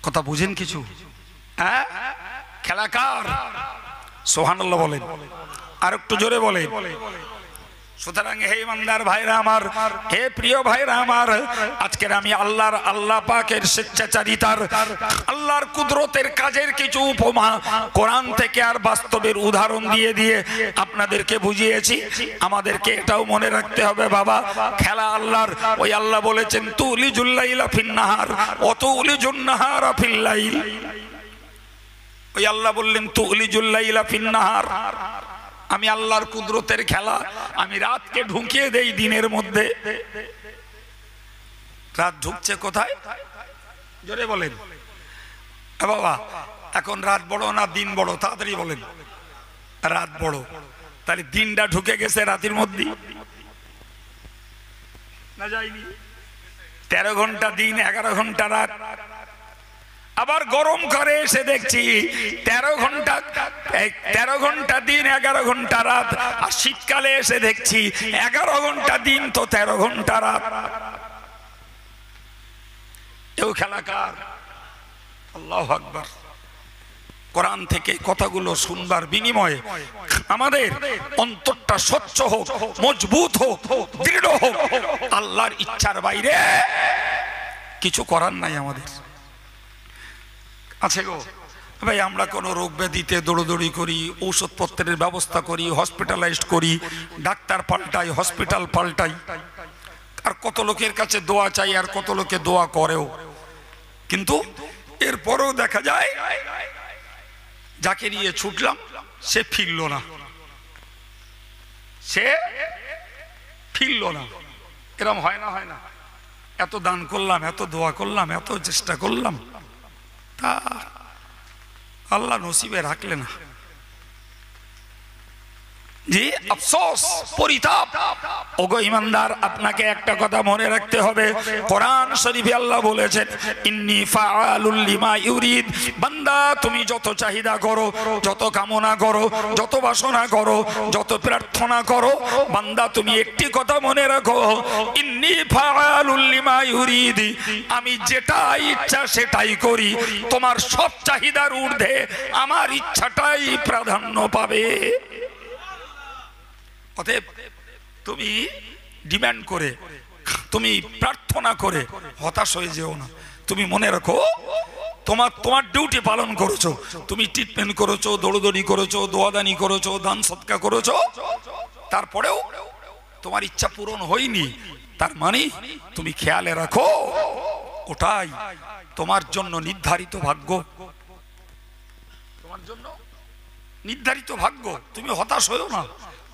কথা বুঝেন কিছু? হ্যাঁ, খেলাকার। সুবহানাল্লাহ বলেন, আর একটু জোরে বলেন। সুতরাং হে ইমানদার ভাইরা আমার, হে প্রিয় ভাইরা আমার, আজকের আমি আল্লাহ পাকের স্বেচ্ছাচারিতার, আল্লাহর কুদরতের কাজের কিছু উপমা কোরআন থেকে আর বাস্তবের উদাহরণ দিয়ে দিয়ে আপনাদেরকে বুঝিয়েছি। আমাদেরকে এটাও মনে রাখতে হবে বাবা, খেলা আল্লাহর। ওই আল্লাহ বলেছেন, তুলিজুল লাইলা ফিন নাহার ওয়া তুলিজুন নাহারা ফিল লাইল। ওই আল্লাহ বললেন, তুলিজুল লাইলা ফিন নাহার, আমি আল্লাহর কুদরতের খেলা, আমি রাতকে ঢুকিয়ে দেই দিনের মধ্যে। রাত ঢুকছে কোথায়? জোরে বলেন বাবা। এখন রাত বড় না দিন বড়? তাড়াতাড়ি বলেন। রাত বড়, তাহলে দিনটা ঢুকে গেছে রাতের মধ্যে না যায়নি? 13 ঘন্টা দিন, 11 ঘন্টা রাত। আবার গরম করে এসে দেখছি 13 ঘন্টা দিন, 11 ঘন্টা রাত। আর শীতকালে এসে দেখছি 11 ঘন্টা দিন তো 13 ঘন্টা রাত। কেউ খেলাকার? আল্লাহু আকবার। কোরআন থেকে কথাগুলো শুনবার বিনিময়ে আমাদের অন্তরটা স্বচ্ছ হোক, মজবুত হোক, দৃঢ় হোক। আল্লাহর ইচ্ছার বাইরে কিছু করার নাই আমাদের। আছে গো ভাই, আমরা কোনো রোগ ব্যাধিতে দৌড়দৌড়ি করি, ঔষধপত্রের ব্যবস্থা করি, হসপিটালাইজড করি, ডাক্তার পাল্টাই, হসপিটাল পাল্টাই, আর কত লোকের কাছে দোয়া চাই, আর কত লোকে দোয়া করেও। কিন্তু এরপরেও দেখা যায় যাকে নিয়ে ছুটলাম সে ফিরল না। সে ফিরল না। এরম হয় না? হয় না? এত দান করলাম, এত দোয়া করলাম, এত চেষ্টা করলাম, তা আল্লাহ নসিবে রাখলে না। জি, আফসোস, পরিতাপ। ওগো ইমানদার, আপনাকে একটা কথা মনে রাখতে হবে, কোরআন শরীফে আল্লাহ বলেছেন, ইন্নী ফাআলুল লিমা ইউরিদ। বান্দা, তুমি যত চাহিদা করো, যত কামনা করো, যত বাসনা করো, যত প্রার্থনা করো, বান্দা তুমি একটি কথা মনে রাখো, ইন্নী ফাআলুল লিমা ইউরিদ, আমি যেটা ইচ্ছা সেটাই করি। তোমার সব চাহিদার ঊর্ধ্বে আমার ইচ্ছাটাই প্রাধান্য পাবে। অতএব তুমি ডিমান্ড করে, তুমি প্রার্থনা করে হতাশ হয়ে যেও না। তুমি মনে রাখো, তোমার ডিউটি পালন করেছো, তুমি ট্রিটমেন্ট করেছো, দৌড়দৌড়ি করেছো, দোয়াদানি করেছো, দান সৎকা করেছো, তারপরেও তোমার ইচ্ছা পূরণ হয়নি, তার মানে তুমি খেয়ালে রাখো, ওটাই তোমার জন্য নির্ধারিত ভাগ্য, তোমার জন্য নির্ধারিত ভাগ্য। তুমি হতাশ হয়েও না,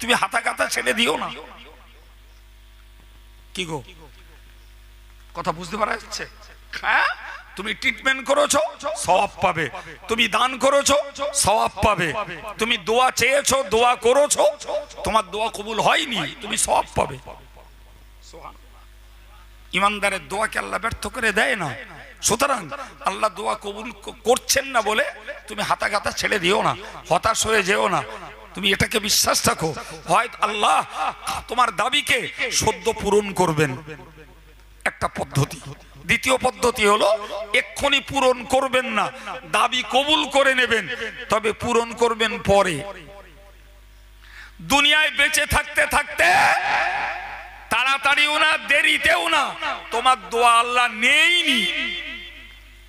তুমি হাতা কাতা ছেড়ে দিও না। কি গো, কথা বুঝতে পারা যাচ্ছে? হ্যাঁ, তুমি ট্রিটমেন্ট করেছো, সওয়াব পাবে। তুমি দান করেছো, সওয়াব পাবে। তুমি দোয়া চেয়েছো, দোয়া করেছো, তোমার দোয়া কবুল হয়নি, তুমি সওয়াব পাবে। ইমানদারের দোয়াকে আল্লাহ ব্যর্থ করে দেয় না। সুতরাং আল্লাহ দোয়া কবুল করছেন না বলে তুমি হাতা কাতা ছেড়ে দিও না, হতাশ হয়ে যেও না। তুমি এটাকে বিশ্বাস রাখো, হয়তো আল্লাহ তোমার দাবিকে সদ্য পূরণ করবেন, একটা পদ্ধতি। দ্বিতীয় পদ্ধতি হলো, এক্ষুনি পূরণ করবেন না, দাবি কবুল করে নেবেন, তবে পূরণ করবেন পরে। দুনিয়ায় বেঁচে থাকতে থাকতে তাড়াতাড়িও না, দেরিতেও না, তোমার দোয়া আল্লাহ নেইনি,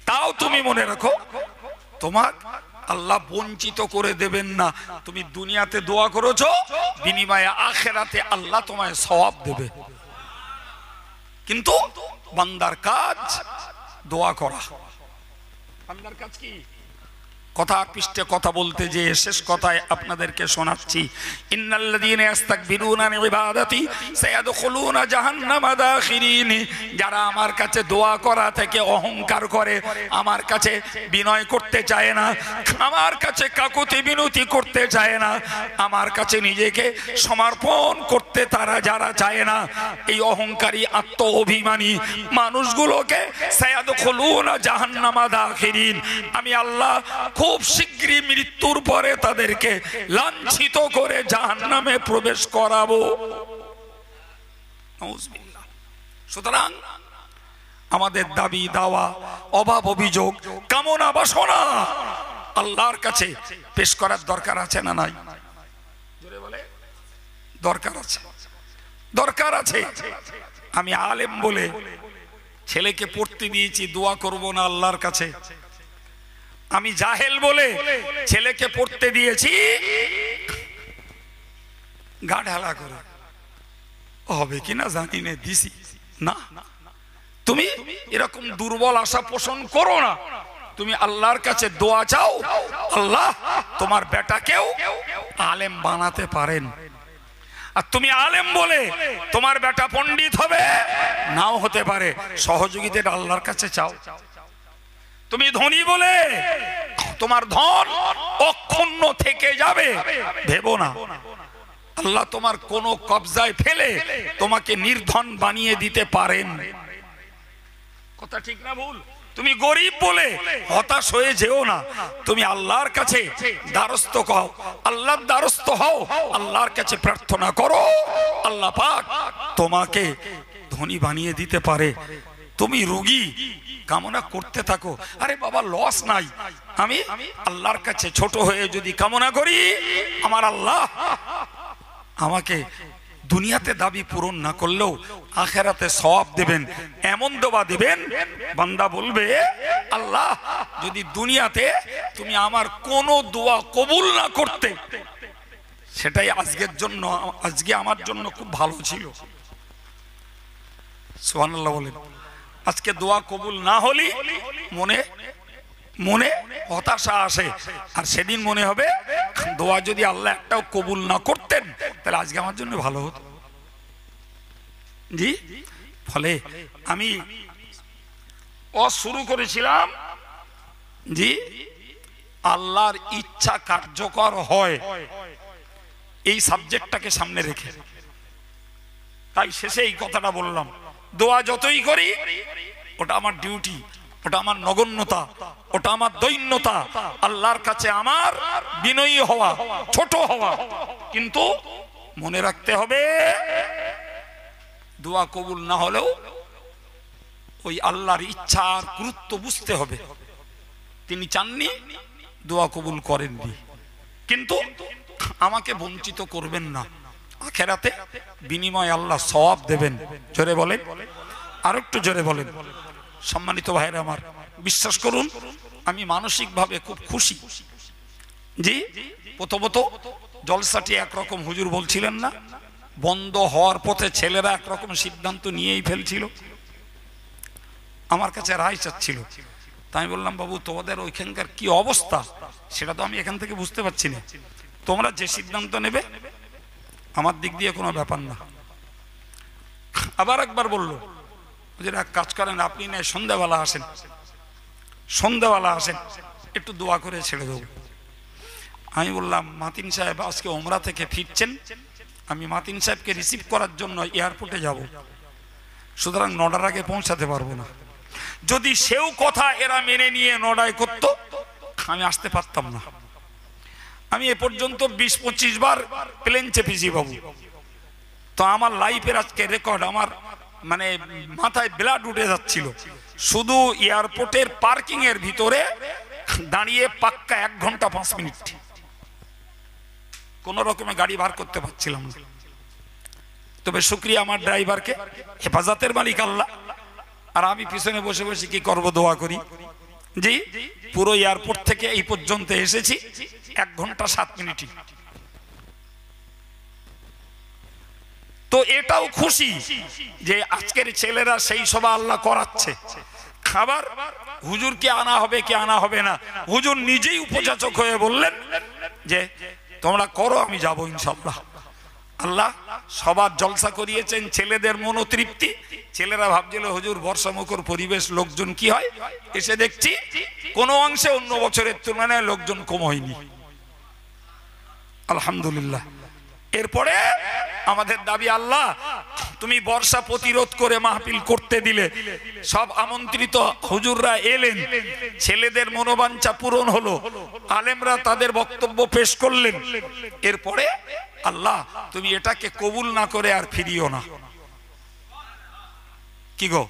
তাও তুমি মনে রাখো, তোমার আল্লাহ বঞ্চিত করে দেবেন না। তুমি দুনিয়াতে দোয়া করেছো, বিনিময়ে আখিরাতে আল্লাহ তোমায় সওয়াব দেবে। কিন্তু বান্দার কাজ দোয়া করা। বান্দার কাজ কি? কথা পৃষ্ঠে কথা বলতে যে শেষ কথায় আপনাদেরকে শোনাচ্ছি, ইন্নাল্লাযীনা ইস্তাকবিরুনা আন ইবাদাতি সায়াদখুলুনা জাহান্নামা দাখিরিন। যারা আমার কাছে দোয়া করা থেকে অহংকার করে, আমার কাছে বিনয় করতে চায় না, আমার কাছে কাকুতি বিনতি করতে চায় না, আমার কাছে নিজেকে সমর্পণ করতে তারা যারা চায় না, এই অহংকারী আত্ম অভিমানী মানুষগুলোকে সায়াদখুলুনা জাহান্নামা দাখিরিন, আমি আল্লাহ খুব শীঘ্রই মৃত্যুর পরে তাদেরকে লাঞ্ছিত করে জাহান্নামে প্রবেশ করাবো। সুতরাং আমাদের দাবি দাওয়া, অভাব অভিযোগ, কামনা বাসনা আল্লাহর কাছে পেশ করার দরকার আছে না নাই? দরকার আছে, দরকার আছে। আমি আলেম বলে ছেলেকে পড়তে দিয়েছি, দোয়া করব না আল্লাহর কাছে। আমি জাহেল বলে ছেলেকে পড়তে দিয়েছি, গা ঢালা করে, হবে কিনা জানি না, দিছি না। তুমি এরকম দুর্বল আশা পোষণ করো না, তুমি আল্লাহর কাছে দোয়া চাও, আল্লাহ তোমার বেটাকেও আলেম বানাতে পারেন। আর তুমি আলেম বলে তোমার বেটা পণ্ডিত হবে, নাও হতে পারে, সহযোগিতা আল্লাহর কাছে চাও। তুমি ধনী বলে তোমার ধন অক্ষুণ্ণ থেকে যাবে, ভেবো না। আল্লাহ তোমার কোন কবজায় ফেলে তোমাকে নির্ধন বানিয়ে দিতে পারেন। কথা ঠিক না ভুল? তুমি গরিব বলে হতাশ হয়ে যেও না, তুমি আল্লাহর কাছে দ্বারস্থ হও, আল্লাহর দ্বারস্থ হও, আল্লাহর কাছে প্রার্থনা করো, আল্লাহ পাক তোমাকে ধনী বানিয়ে দিতে পারে। তুমি রোগী, কামনা করতে থাকো, আরে বাবা লস নাই, আমি আল্লাহর কাছে ছোট হয়ে যদি কামনা করি, আমার আল্লাহ আমাকে দুনিয়াতে দাবি পূরণ না করলেও আখিরাতে সওয়াব দেবেন। এমন দোয়া দিবেন, বান্দা বলবে, আল্লাহ যদি দুনিয়াতে তুমি আমার কোনো দোয়া কবুল না করতে, সেটাই আজকের জন্য, আজকে আমার জন্য খুব ভালো ছিল। সুবহানাল্লাহ বলেন। আজকে দোয়া কবুল না হলে মনে মনে হতাশা আসে, আর সেদিন মনে হবে দোয়া যদি আল্লাহ একটাও কবুল না করতেন তাহলে আজকে আমার জন্য ভালো হতো। জি, ফলে আমি শুরু করেছিলাম জি, আল্লাহর ইচ্ছা কার্যকর হয় এই সাবজেক্টটাকে সামনে রেখে, তাই শেষে এই কথাটা বললাম, দোয়া যতই করি ওটা আমার ডিউটি, ওটা আমার নগণ্যতা, ওটা আমার দৈন্যতা, আল্লাহর কাছে আমার বিনয়ী হওয়া, ছোট হওয়া। কিন্তু মনে রাখতে হবে দোয়া কবুল না হলেও ওই আল্লাহর ইচ্ছার গুরুত্ব বুঝতে হবে। তিনি চাননি, দোয়া কবুল করেননি, কিন্তু আমাকে বঞ্চিত করবেন না, আখেরাতে বিনিময় আল্লাহ সওয়াব দেবেন। জোরে বলেন, আর একটু জোরে বলেন। সম্মানিত ভাইরা আমার, বিশ্বাস করুন আমি মানসিকভাবে খুব খুশি। জি, প্রথমত জলসাটি একরকম, হুজুর বলছিলেন না বন্ধ হওয়ার পথে ছেলেরা একরকম সিদ্ধান্ত নিয়েই ফেলছিল, আমার কাছে রায় চাচ্ছিল। তাই আমি বললাম, বাবু তোমাদের ওইখানকার কি অবস্থা সেটা তো আমি এখান থেকে বুঝতে পারছি না, তোমরা যে সিদ্ধান্ত নেবে আমার দিক দিয়ে কোনো ব্যাপার না। আবার একবার বললো, হুজুর এক কাজ করেন, আপনি না সন্ধ্যাবেলা আসেন, সন্ধ্যাবেলা আসেন, একটু দোয়া করে ছেড়ে দেবো। আমি বললাম, মাতিন সাহেব আজকে ওমরা থেকে ফিরছেন, আমি মাতিন সাহেবকে রিসিভ করার জন্য এয়ারপোর্টে যাব, সুতরাং 9টার আগে পৌঁছাতে পারবো না। যদি সেও কথা এরা মেনে নিয়ে 9টায় করতো আমি আসতে পারতাম না। আমি এ পর্যন্ত 20-25 বার প্লেন চেপেছি বাবু, তো আমার লাইফের আজকে রেকর্ড, আমার মানে মাথায় ব্লাড উঠে যাচ্ছিল। শুধু এয়ারপোর্টের পার্কিং এর ভিতরে দাঁড়িয়ে পাক্কা 1 ঘন্টা 5 মিনিট কোন রকমে গাড়ি বার করতে পারছিলাম না। তবে শুকরিয়া আমার ড্রাইভারকে, হেফাজতের মালিক আল্লাহ, আর আমি পিছনে বসে বসে কি করব, দোয়া করি। জি, পুরো এয়ারপোর্ট থেকে এই পর্যন্ত এসেছি 1 ঘন্টা 7 মিনিটই। তো এটাও খুশি যে আজকের ছেলেরা সেই সব আল্লাহ করাচ্ছে। খাবার হুজুরকে আনা হবে কি আনা হবে না, হুজুর নিজেই উপযাচক হয়ে বললেন যে তোমরা করো, আমি যাব ইনশাআল্লাহ। আল্লাহ সবার জলসা করিয়েছেন, ছেলেদের মনোতৃপ্তি। ছেলেরা ভাবছিল হুজুর বর্ষামুখর পরিবেশ, লোকজন কি হয়, এসে দেখছি কোনো অংশে অন্য বছরের তুলনায় লোকজন কম হয়নি, আলহামদুলিল্লাহ। এরপরে আমাদের দাবি, আল্লাহ তুমি বর্ষা প্রতিরোধ করে মাহফিল করতে দিলে, সব আমন্ত্রিত হুজুররা এলেন, ছেলেদের মনোবাঞ্ছা পূরণ হলো, আলেমরা তাদের বক্তব্য পেশ করলেন। এরপরে আল্লাহ তুমি এটাকে কবুল না করে আর ফিরিও না। কি গো,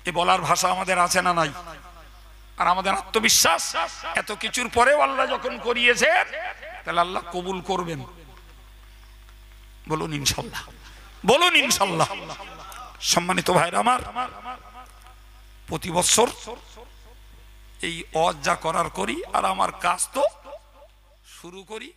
এ বলার ভাষা আমাদের আছে না নাই? আর আমাদের আত্মবিশ্বাস, এত কিছুর পরেও আল্লাহ যখন করিয়েছেন তাহলে আল্লাহ কবুল করবেন। বলুন ইনশাআল্লাহ, বলুন ইনশাআল্লাহ। সম্মানিত ভাইরা আমার, প্রতি বছর এই ওয়াজ যা করার করি, আর আমার কাজ তো শুরু করি